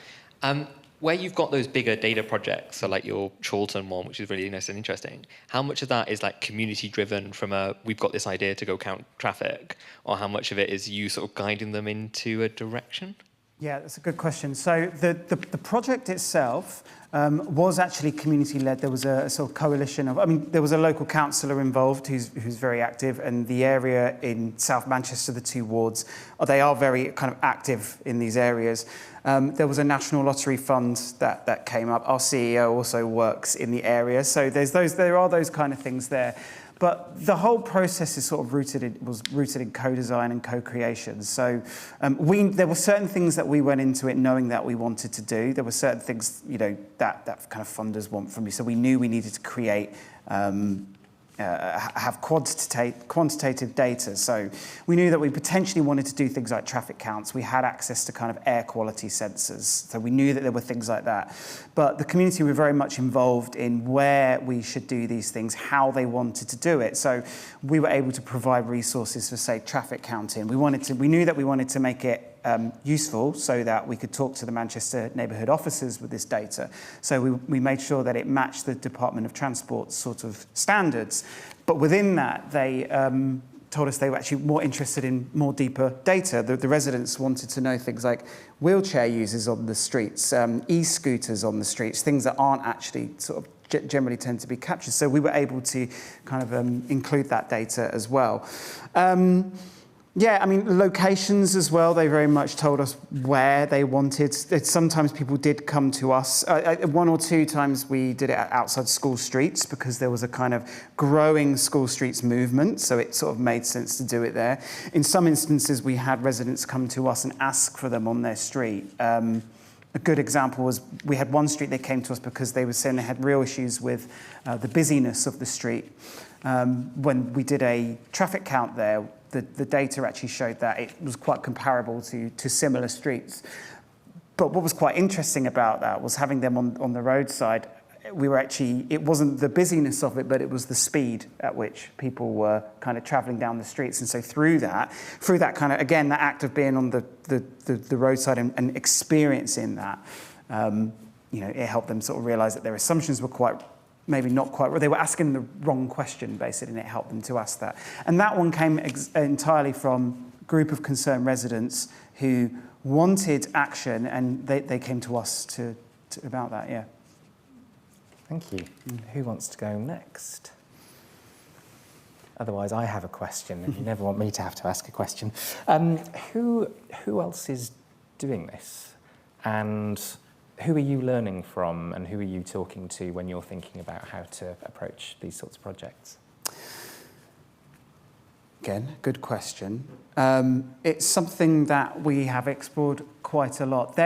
Where you've got those bigger data projects, so like your Chorlton one, which is really nice and interesting, how much of that is like community driven from we've got this idea to go count traffic, or how much of it is you sort of guiding them into a direction? Yeah, that's a good question. So the project itself was actually community-led. There was a sort of coalition of, there was a local councillor involved who's very active, and the area in South Manchester, the 2 wards, they are very kind of active in these areas. There was a National Lottery Fund that came up. Our CEO also works in the area, so there are those kind of things there. But the whole process is sort of rooted in co-design and co-creation. So there were certain things that we went into it knowing that we wanted to do. There were certain things, that kind of funders want from you. So we knew we needed to create, have quantitative data. So we knew that we potentially wanted to do things like traffic counts. We had access to kind of air quality sensors. So we knew that there were things like that. But the community were very much involved in where we should do these things, how they wanted to do it. So we were able to provide resources for, say, traffic counting. We knew that we wanted to make it useful so that we could talk to the Manchester neighbourhood officers with this data. So we made sure that it matched the Department of Transport's sort of standards. But within that, they told us they were actually more interested in more deeper data. The residents wanted to know things like wheelchair users on the streets, e-scooters on the streets, things that aren't actually sort of generally tend to be captured. So we were able to kind of include that data as well. Locations as well, they very much told us where they wanted. Sometimes people did come to us. 1 or 2 times we did it outside school streets because there was a kind of growing school streets movement, so it sort of made sense to do it there. In some instances, we had residents come to us and ask for them on their street. A good example was we had one street they came to us because they were saying they had real issues with the busyness of the street. When we did a traffic count there, the data actually showed that it was quite comparable to similar streets. But what was quite interesting about that was having them on the roadside. It wasn't the busyness of it, but it was the speed at which people were kind of travelling down the streets. And so through that kind of, again, that act of being on the roadside and experiencing that, it helped them sort of realise that their assumptions were maybe not quite, they were asking the wrong question, basically, and it helped them to ask that. And that one came entirely from a group of concerned residents who wanted action, and they came to us about that, yeah. Thank you. Who wants to go next? Otherwise, I have a question, and you never want me to have to ask a question. Who else is doing this? And who are you learning from, and who are you talking to when you're thinking about how to approach these sorts of projects? Again, good question. It's something that we have explored quite a lot.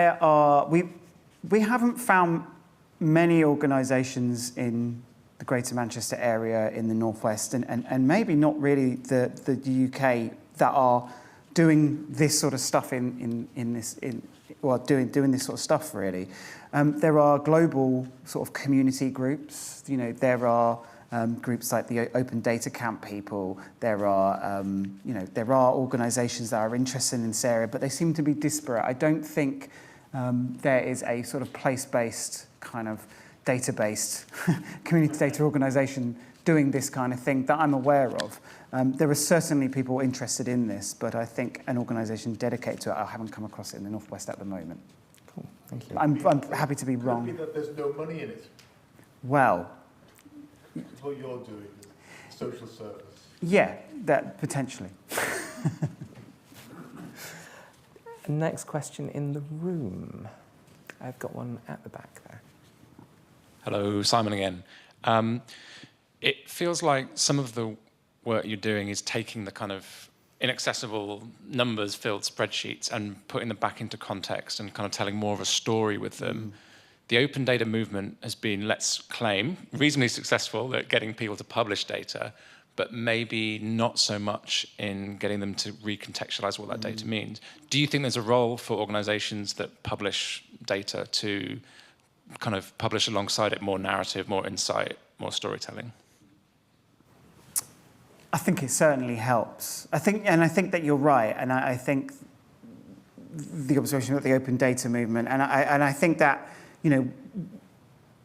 We haven't found many organisations in the Greater Manchester area in the Northwest, and maybe not really the UK that are doing this sort of stuff doing this sort of stuff, really. There are global sort of community groups. There are groups like the Open Data Camp people. There are organisations that are interested in this area, but they seem to be disparate. I don't think there is a sort of place-based kind of data-based community data organisation doing this kind of thing that I'm aware of. There are certainly people interested in this, but I think an organisation dedicated to it, I haven't come across it in the Northwest at the moment. Cool, thank you. I'm happy to be wrong. Could be that there's no money in it. Well, it's what you're doing, social service. Yeah, that potentially. Next question in the room. I've got one at the back there. Hello, Simon again. It feels like some of the work you're doing is taking the kind of inaccessible numbers-filled spreadsheets and putting them back into context and kind of telling more of a story with them. The open data movement has been, let's claim, reasonably successful at getting people to publish data, but maybe not so much in getting them to recontextualize what that data means. Do you think there's a role for organizations that publish data to kind of publish alongside it more narrative, more insight, more storytelling? I think it certainly helps. I think that you're right, and I think the observation about the open data movement, and I think that, you know,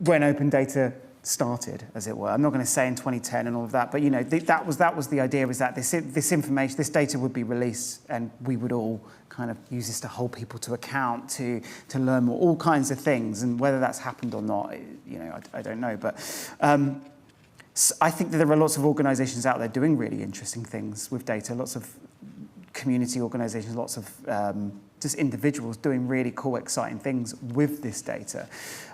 when open data started, as it were, I'm not going to say in 2010 and all of that, but you know, that was the idea, is that this information, this data would be released, and we would all kind of use this to hold people to account, to learn more, all kinds of things, and whether that's happened or not, you know, I don't know, but. I think that there are lots of organisations out there doing really interesting things with data, lots of community organisations, lots of just individuals doing really cool, exciting things with this data.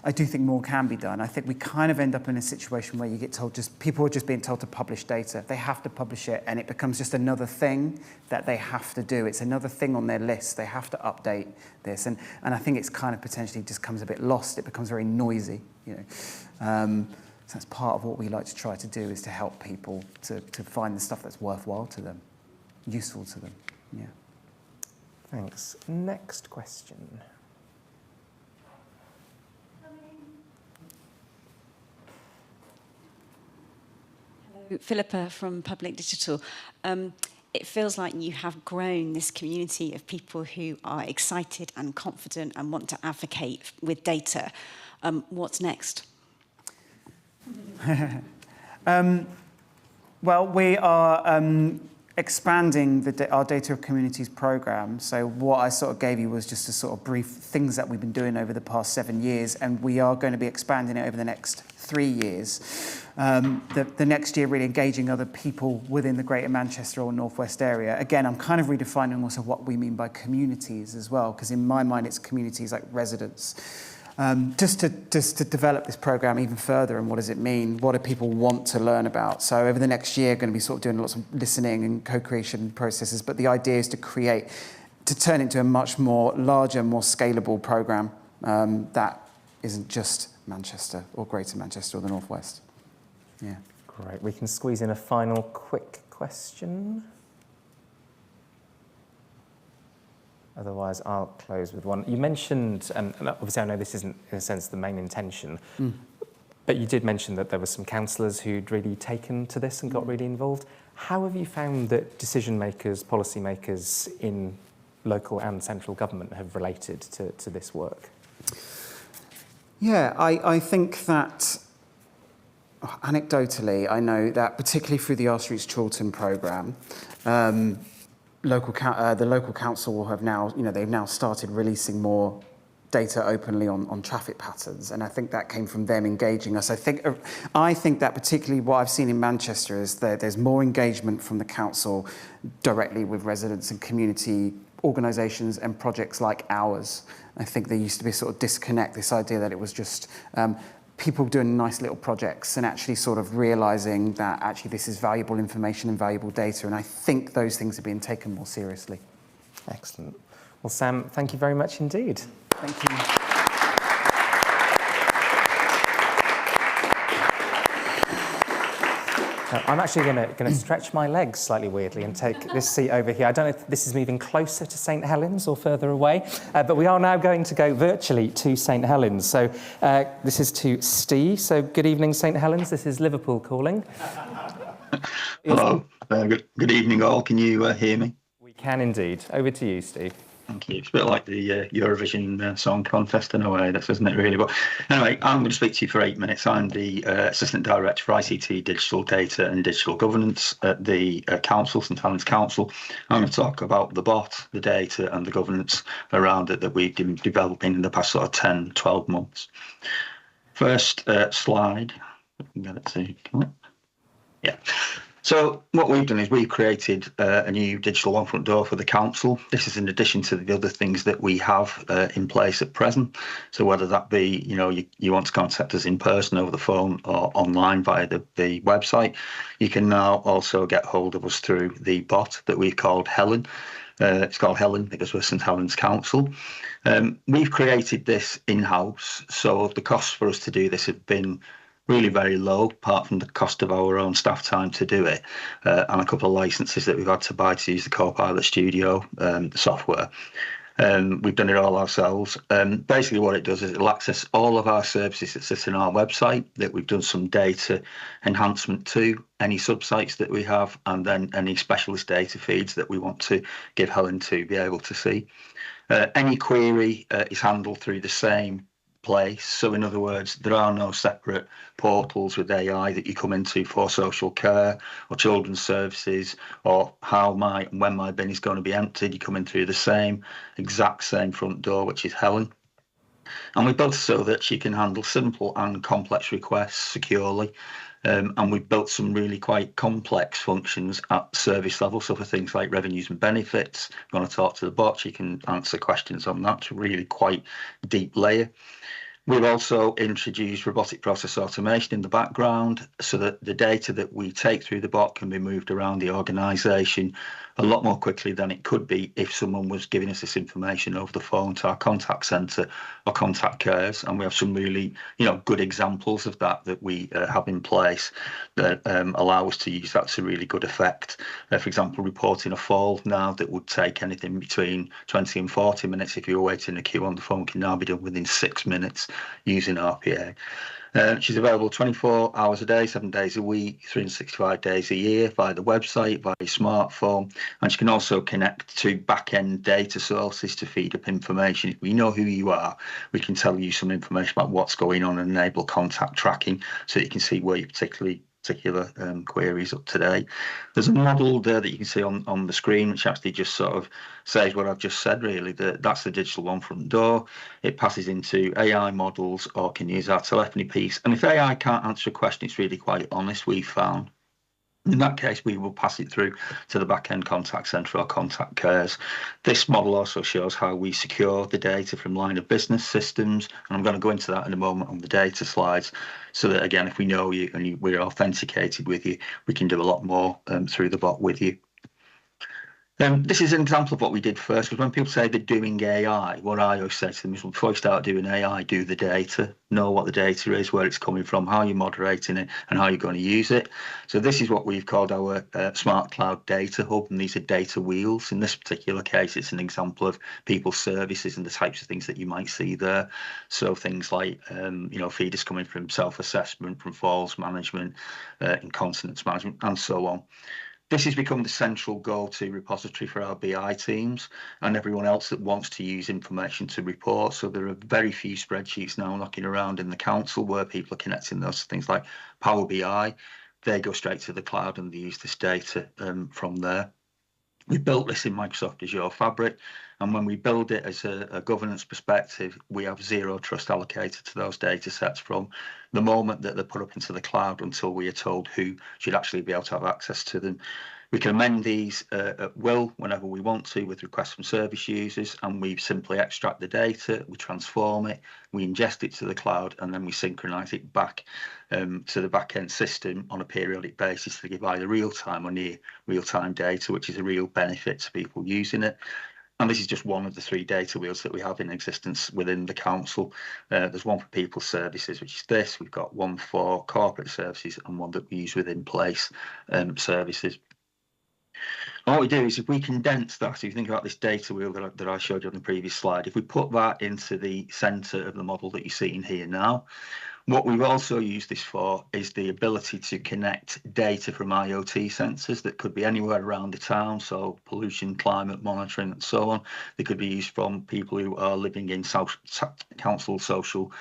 I do think more can be done. I think we kind of end up in a situation where you get told, people are just being told to publish data. They have to publish it, and it becomes just another thing that they have to do. It's another thing on their list. They have to update this, and I think it's kind of potentially just comes a bit lost. It becomes very noisy, you know. So that's part of what we like to try to do, is to help people to find the stuff that's worthwhile to them, useful to them. Yeah. Thanks. Next question. Hello, Philippa from Public Digital. It feels like you have grown this community of people who are excited and confident and want to advocate with data. What's next? Well, we are expanding our Data of Communities program. So what I sort of gave you was just a sort of brief things that we've been doing over the past 7 years, and we are going to be expanding it over the next 3 years. The next year, really engaging other people within the Greater Manchester or North West area. Again, I'm kind of redefining also what we mean by communities as well, because in my mind, it's communities like residents. Just to develop this program even further, and what does it mean? What do people want to learn about? So over the next year, going to be sort of doing lots of listening and co-creation processes. But the idea is to turn it into a much more larger, more scalable program that isn't just Manchester or Greater Manchester or the North West. Yeah. Great. We can squeeze in a final quick question. Otherwise, I'll close with one. You mentioned, and obviously I know this isn't, in a sense, the main intention, but you did mention that there were some councillors who'd really taken to this and got really involved. How have you found that decision makers, policy makers in local and central government have related to this work? Yeah, I think that, anecdotally, I know that particularly through the Our Streets Chorlton programme, the local council have now, they've now started releasing more data openly on traffic patterns, and I think that came from them engaging us. I think that particularly what I've seen in Manchester is that there's more engagement from the council directly with residents and community organisations and projects like ours. I think there used to be a sort of disconnect, this idea that it was just people doing nice little projects and actually sort of realising that actually this is valuable information and valuable data, and I think those things are being taken more seriously. Excellent. Well, Sam, thank you very much indeed. Thank you. I'm actually going to stretch my legs slightly weirdly and take this seat over here. I don't know if this is moving closer to St Helens or further away, but we are now going to go virtually to St Helens. So this is to Steve. So good evening, St Helens. This is Liverpool calling. Hello. Good evening, all. Can you hear me? We can indeed. Over to you, Steve. Thank you. It's a bit like the Eurovision Song Contest in a way, isn't it, really? But anyway, I'm going to speak to you for 8 minutes. I'm the Assistant Director for ICT, Digital Data and Digital Governance at the Council, St Helens Council. I'm going to talk about the bot, the data and the governance around it that we've been developing in the past sort of 10, 12 months. First slide. If I can get it to come up. Yeah. So what we've done is we've created a new digital one front door for the council. This is in addition to the other things that we have in place at present. So whether that be, you want to contact us in person, over the phone, or online via the website, you can now also get hold of us through the bot that we've called Helen. It's called Helen because we're St Helens Council. We've created this in-house, so the costs for us to do this have been really very low, apart from the cost of our own staff time to do it, and a couple of licenses that we've had to buy to use the Copilot Studio software. We've done it all ourselves. Basically what it does is it'll access all of our services that sit on our website that we've done some data enhancement to, any subsites that we have, and then any specialist data feeds that we want to give Helen to be able to see. Any query is handled through the same place. So in other words, there are no separate portals with AI that you come into for social care or children's services, or when my bin is going to be emptied. You come in through the exact same front door, which is Helen. And we built so that she can handle simple and complex requests securely. And we've built some really quite complex functions at service level. So for things like revenues and benefits, if you want to talk to the bot, you can answer questions on that to really quite deep layer. We've also introduced robotic process automation in the background so that the data that we take through the bot can be moved around the organisation a lot more quickly than it could be if someone was giving us this information over the phone to our contact centre or contact cares. And we have some really, good examples of that we have in place that allow us to use that to really good effect. For example, reporting a fall now that would take anything between 20 and 40 minutes if you were waiting in a queue on the phone can now be done within 6 minutes using RPA. She's available 24 hours a day, 7 days a week, 365 days a year via the website, via smartphone. And she can also connect to back-end data sources to feed up information. If we know who you are, we can tell you some information about what's going on and enable contact tracking so that you can see where your particular queries up to date. There's a model there that you can see on the screen, which actually just sort of says what I've just said, really. That's the digital one front door. It passes into AI models or can use our telephony piece. And if AI can't answer a question, it's really quite honest, we've found. In that case, we will pass it through to the back-end contact centre or contact cares. This model also shows how we secure the data from line of business systems, and I'm going to go into that in a moment on the data slides, so that, again, if we know you and we're authenticated with you, we can do a lot more through the bot with you. This is an example of what we did first, because when people say they're doing AI, what I always say to them is, well, before you start doing AI, do the data, know what the data is, where it's coming from, how you're moderating it, and how you're going to use it. So this is what we've called our Smart Cloud Data Hub, and these are data wheels. In this particular case, it's an example of people's services and the types of things that you might see there. So things like, feeders coming from self-assessment, from falls management, incontinence management, and so on. This has become the central go-to repository for our BI teams and everyone else that wants to use information to report. So there are very few spreadsheets now knocking around in the council where people are connecting those things like Power BI. They go straight to the cloud and they use this data from there. We built this in Microsoft Azure Fabric, and when we build it as a governance perspective, we have zero trust allocated to those data sets from the moment that they're put up into the cloud until we are told who should actually be able to have access to them. We can amend these at will whenever we want to with requests from service users, and we simply extract the data, we transform it, we ingest it to the cloud, and then we synchronize it back to the back-end system on a periodic basis to give either real-time or near real-time data, which is a real benefit to people using it. And this is just one of the 3 data wheels that we have in existence within the council. There's one for people services, which is this. We've got one for corporate services and one that we use within place services. And what we do is if we condense that, if you think about this data wheel that I showed you on the previous slide, if we put that into the centre of the model that you're seeing here now, what we've also used this for is the ability to connect data from IoT sensors that could be anywhere around the town, so pollution, climate monitoring and so on. They could be used from people who are living in council social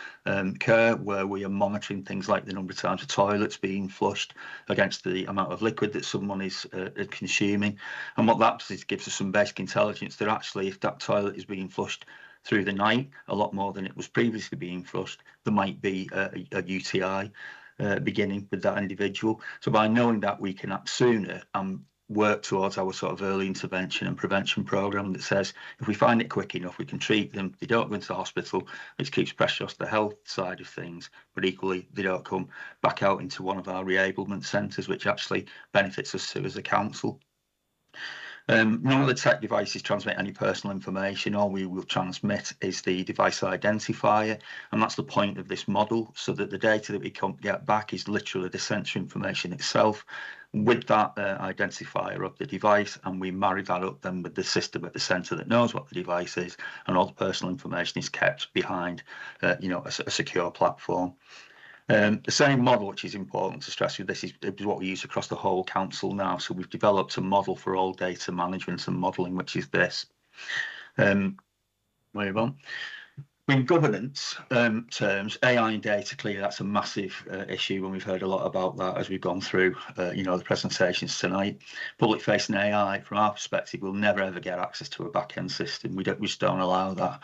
care, where we are monitoring things like the number of times the toilet's being flushed against the amount of liquid that someone is consuming. And what that does is gives us some basic intelligence that actually if that toilet is being flushed through the night, a lot more than it was previously being flushed, there might be a UTI beginning with that individual. So by knowing that, we can act sooner and work towards our sort of early intervention and prevention programme that says if we find it quick enough, we can treat them, they don't go into the hospital, which keeps pressure off the health side of things, but equally they don't come back out into one of our reablement centres, which actually benefits us too as a council. None of the tech devices transmit any personal information. All we will transmit is the device identifier, and that's the point of this model, so that the data that we get back is literally the sensor information itself with that identifier of the device, and we marry that up then with the system at the centre that knows what the device is, and all the personal information is kept behind a secure platform. The same model, which is important to stress with this, is what we use across the whole council now. So we've developed a model for all data management and modelling, which is this. Move on. In governance terms, AI and data, clearly that's a massive issue, and we've heard a lot about that as we've gone through the presentations tonight. Public-facing AI, from our perspective, will never ever get access to a back-end system. We just don't allow that.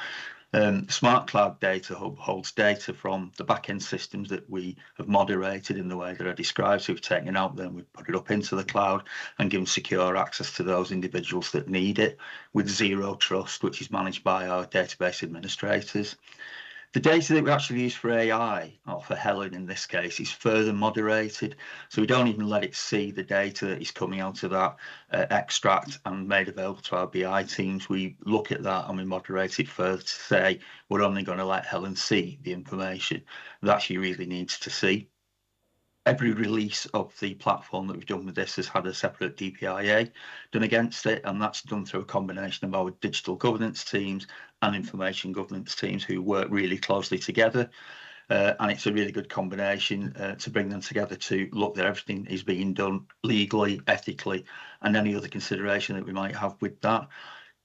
Smart Cloud Data Hub holds data from the back-end systems that we have moderated in the way that I described. So we've taken out them, we've put it up into the cloud and given secure access to those individuals that need it with zero trust, which is managed by our database administrators. The data that we actually use for AI, or for Helen in this case, is further moderated. So we don't even let it see the data that is coming out of that extract and made available to our BI teams. We look at that and we moderate it further to say, we're only going to let Helen see the information that she really needs to see. Every release of the platform that we've done with this has had a separate DPIA done against it, and that's done through a combination of our digital governance teams and information governance teams who work really closely together. And it's a really good combination to bring them together to look that everything is being done legally, ethically, and any other consideration that we might have with that.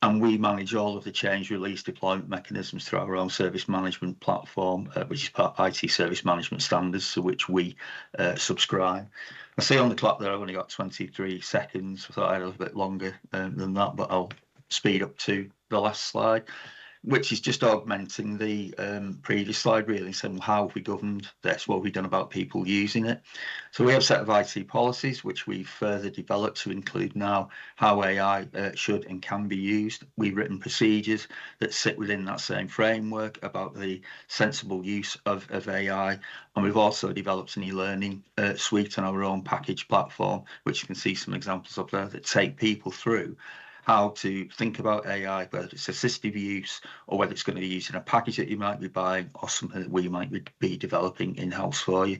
And we manage all of the change release deployment mechanisms through our own service management platform, which is part of IT service management standards, to which we subscribe. I see on the clock there I've only got 23 seconds. I thought I had a little bit longer than that, but I'll speed up to the last slide, which is just augmenting the previous slide, really, saying how have we governed this, what have we done about people using it. So we have a set of IT policies which we've further developed to include now how AI should and can be used. We've written procedures that sit within that same framework about the sensible use of AI, and we've also developed an e-learning suite on our own package platform, which you can see some examples of there that take people through how to think about AI, whether it's assistive use or whether it's going to be used in a package that you might be buying or something that we might be developing in-house for you.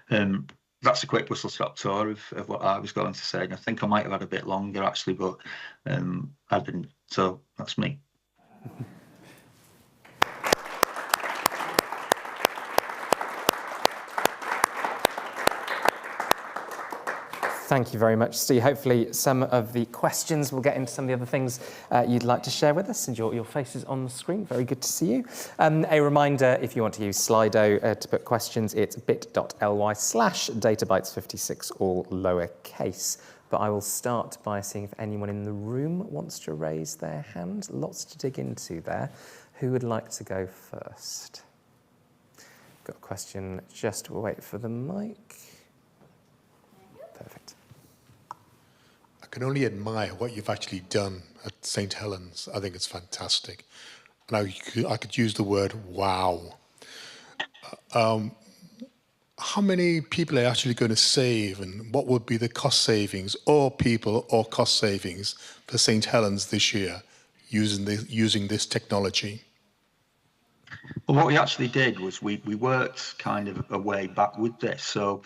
That's a quick whistle-stop tour of what I was going to say. And I think I might have had a bit longer, actually, but I didn't. So that's me. Thank you very much, Steve. Hopefully some of the questions, we'll get into some of the other things you'd like to share with us, and your faces on the screen. Very good to see you. A reminder, if you want to use Slido to put questions, it's bit.ly/databytes56, all lowercase. But I will start by seeing if anyone in the room wants to raise their hand. Lots to dig into there. Who would like to go first? Got a question, just wait for the mic. Perfect. I can only admire what you've actually done at St. Helens. I think it's fantastic. And I could use the word wow. How many people are actually going to save, and what would be the cost savings or people or cost savings for St. Helens this year using this technology? Well, what we actually did was we worked kind of a way back with this. So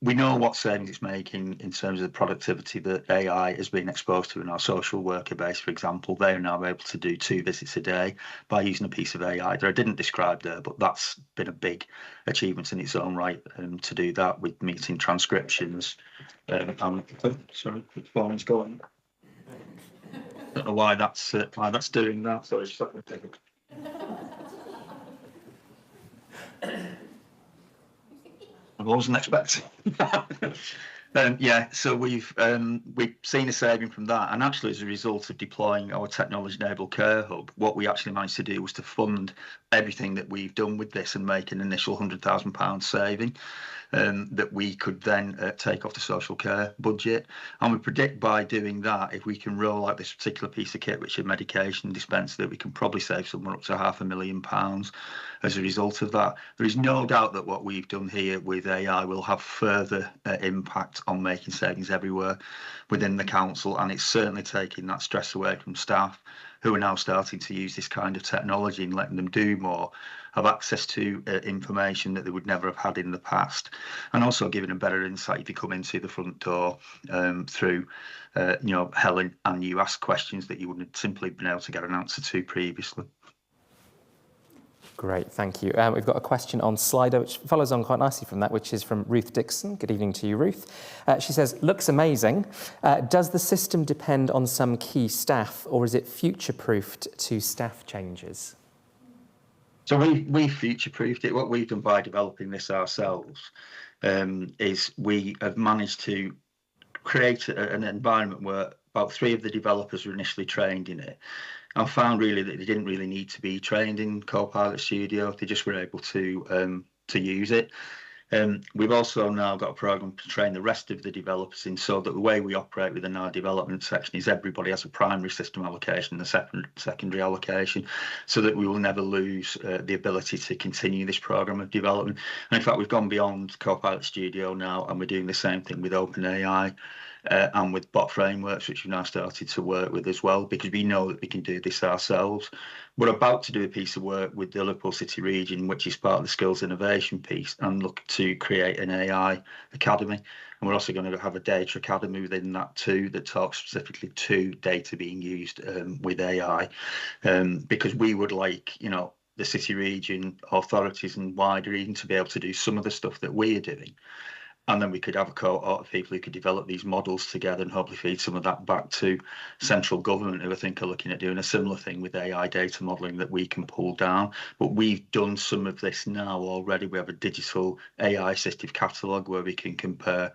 we know what savings it's making in terms of the productivity that AI has been exposed to in our social worker base, for example. They are now able to do 2 visits a day by using a piece of AI that I didn't describe there, but that's been a big achievement in its own right to do that with meeting transcriptions. Sorry, the phone's going. Don't know why that's doing that. Sorry, just let me take it. I wasn't expecting. So we've seen a saving from that, and actually as a result of deploying our technology-enabled care hub, what we actually managed to do was to fund everything that we've done with this and make an initial £100,000 saving that we could then take off the social care budget. And we predict by doing that, if we can roll out this particular piece of kit, which is a medication dispenser, that we can probably save somewhere up to £500,000 as a result of that. There is no doubt that what we've done here with AI will have further impact on making savings everywhere within the council, and it's certainly taking that stress away from staff who are now starting to use this kind of technology and letting them do more, have access to information that they would never have had in the past, and also giving them better insight if you come into the front door through, Helen, and you ask questions that you wouldn't have simply been able to get an answer to previously. Great, thank you. We've got a question on Slido, which follows on quite nicely from that, which is from Ruth Dixon. Good evening to you, Ruth. She says, looks amazing. Does the system depend on some key staff, or is it future-proofed to staff changes? So we future-proofed it. What we've done by developing this ourselves is we have managed to create an environment where about 3 of the developers were initially trained in it. I found really that they didn't really need to be trained in Copilot Studio. They just were able to use it. We've also now got a program to train the rest of the developers in, so that the way we operate within our development section is everybody has a primary system allocation and a secondary allocation, so that we will never lose the ability to continue this program of development. And in fact, we've gone beyond Copilot Studio now, and we're doing the same thing with OpenAI. And with bot frameworks, which we've now started to work with as well, because we know that we can do this ourselves. We're about to do a piece of work with the Liverpool City region, which is part of the skills innovation piece, and look to create an AI academy. And we're also going to have a data academy within that too, that talks specifically to data being used with AI, because we would like, the city region authorities and wider even to be able to do some of the stuff that we are doing. And then we could have a cohort of people who could develop these models together and hopefully feed some of that back to central government, who I think are looking at doing a similar thing with AI data modelling that we can pull down. But we've done some of this now already. We have a digital AI assistive catalogue where we can compare,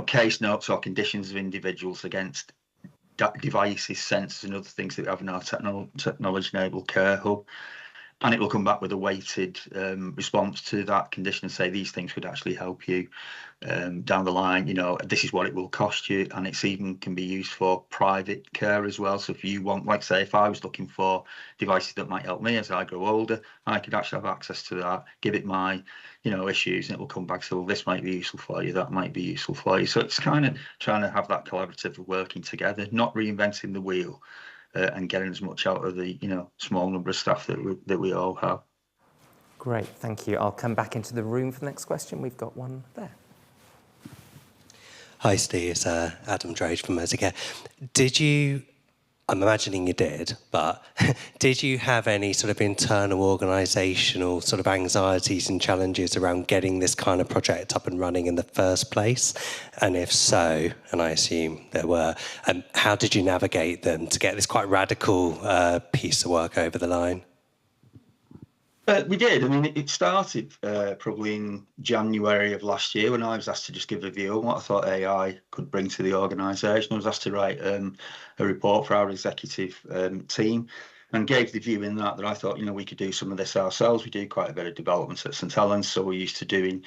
case notes or conditions of individuals against devices, sensors and other things that we have in our technology-enabled care hub. And it will come back with a weighted response to that condition and say these things could actually help you down the line. This is what it will cost you, and it's even can be used for private care as well. So if you want, like say, if I was looking for devices that might help me as I grow older, I could actually have access to that, give it my issues, and it will come back. So, well, this might be useful for you, that might be useful for you. So it's kind of trying to have that collaborative working together, not reinventing the wheel. And getting as much out of the small number of staff that we all have. Great, thank you. I'll come back into the room for the next question. We've got one there. Hi, Steve. It's Adam Drage from Merseycare. I'm imagining you did, but did you have any sort of internal organisational sort of anxieties and challenges around getting this kind of project up and running in the first place? And if so, and I assume there were, how did you navigate them to get this quite radical piece of work over the line? We did. I mean, it started probably in January of last year when I was asked to just give a view on what I thought AI could bring to the organisation. I was asked to write a report for our executive team, and gave the view in that I thought, we could do some of this ourselves. We do quite a bit of development at St Helens, so we're used to doing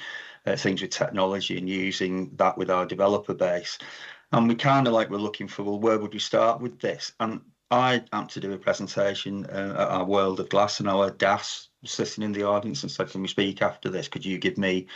things with technology and using that with our developer base. And we kind of we're looking for, well, where would we start with this? And I am to do a presentation at our World of Glass, and our DAS sitting in the audience and said, can we speak after this? Could you give me,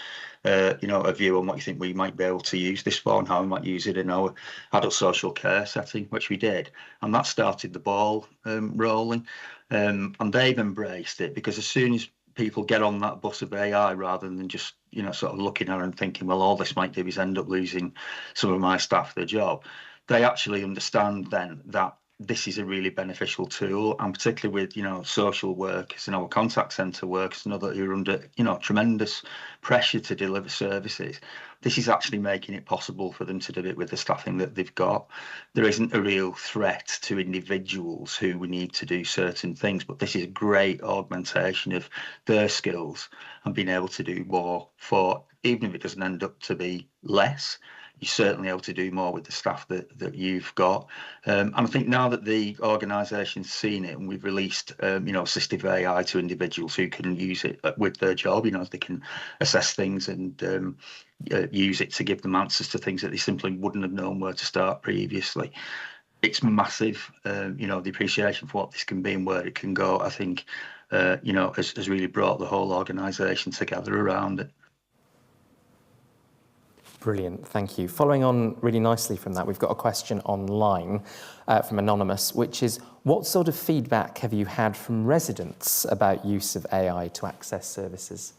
a view on what you think we might be able to use this for and how we might use it in our adult social care setting, which we did. And that started the ball rolling. And they've embraced it, because as soon as people get on that bus of AI, rather than just, sort of looking at it and thinking, well, all this might do is end up losing some of my staff their job, they actually understand then that this is a really beneficial tool, and particularly with social workers and our contact centre workers and others who are under tremendous pressure to deliver services. This is actually making it possible for them to do it with the staffing that they've got. There isn't a real threat to individuals who we need to do certain things, but this is a great augmentation of their skills and being able to do more for even if it doesn't end up to be less, you're certainly able to do more with the staff that you've got. And I think now that the organisation's seen it and we've released, assistive AI to individuals who can use it with their job, as they can assess things and use it to give them answers to things that they simply wouldn't have known where to start previously. It's massive, the appreciation for what this can be and where it can go, I think, has really brought the whole organisation together around it. Brilliant, thank you. Following on really nicely from that, we've got a question online from Anonymous, which is, what sort of feedback have you had from residents about use of AI to access services?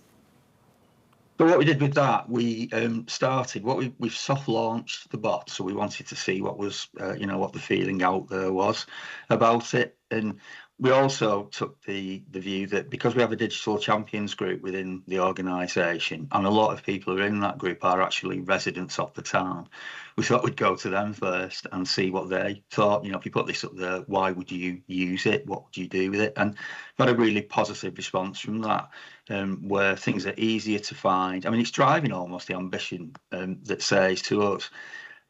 So what we did with that, we we've soft launched the bot. So we wanted to see what was, what the feeling out there was about it. And we also took the view that because we have a digital champions group within the organisation, and a lot of people who are in that group are actually residents of the town, we thought we'd go to them first and see what they thought. If you put this up there, why would you use it? What would you do with it? And got a really positive response from that, where things are easier to find. I mean, it's driving almost the ambition that says to us,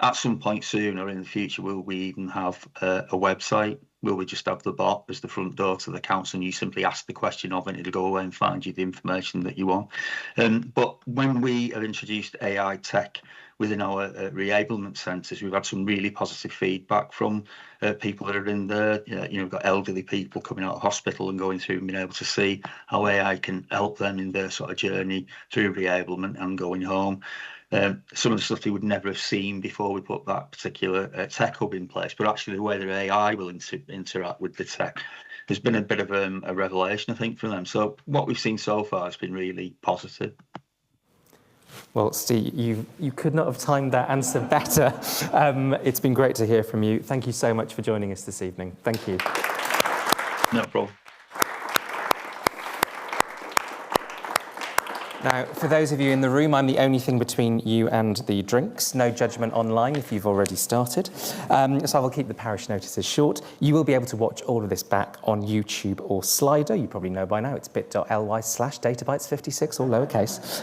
at some point soon or in the future, will we even have a website? Will we just have the bot as the front door to the council and you simply ask the question of it and it'll go away and find you the information that you want? But when we have introduced AI tech within our reablement centres, we've had some really positive feedback from people that are in there. We've got elderly people coming out of hospital and going through and being able to see how AI can help them in their sort of journey through reablement and going home. Some of the stuff they would never have seen before we put that particular tech hub in place, but actually the way the AI will interact with the tech has been a bit of a revelation, I think, for them. So what we've seen so far has been really positive. Well, Steve, you could not have timed that answer better. It's been great to hear from you. Thank you so much for joining us this evening. Thank you. No problem. Now, for those of you in the room, I'm the only thing between you and the drinks. No judgment online if you've already started. So I will keep the parish notices short. You will be able to watch all of this back on YouTube or Slido. You probably know by now it's bit.ly/databytes56, all lowercase.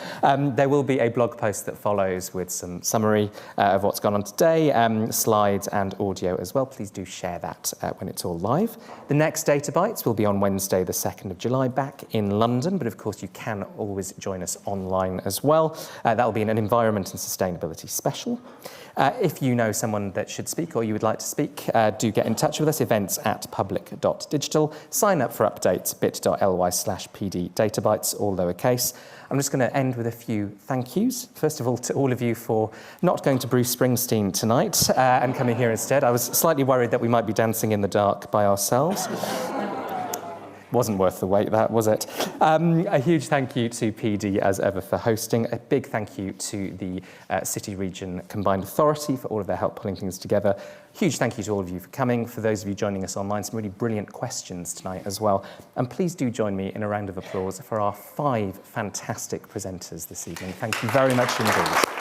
There will be a blog post that follows with some summary of what's gone on today, slides and audio as well. Please do share that when it's all live. The next Databytes will be on Wednesday, the 2nd of July, back in London. But of course, you can always join us online as well. That will be an environment and sustainability special. If you know someone that should speak or you would like to speak, do get in touch with us, events@public.digital. Sign up for updates, bit.ly/pddatabytes, all lowercase. I'm just going to end with a few thank yous. First of all, to all of you for not going to Bruce Springsteen tonight and coming here instead. I was slightly worried that we might be dancing in the dark by ourselves. Wasn't worth the wait, that, was it? A huge thank you to PD, as ever, for hosting. A big thank you to the City Region Combined Authority for all of their help pulling things together. Huge thank you to all of you for coming. For those of you joining us online, some really brilliant questions tonight as well. And please do join me in a round of applause for our 5 fantastic presenters this evening. Thank you very much indeed.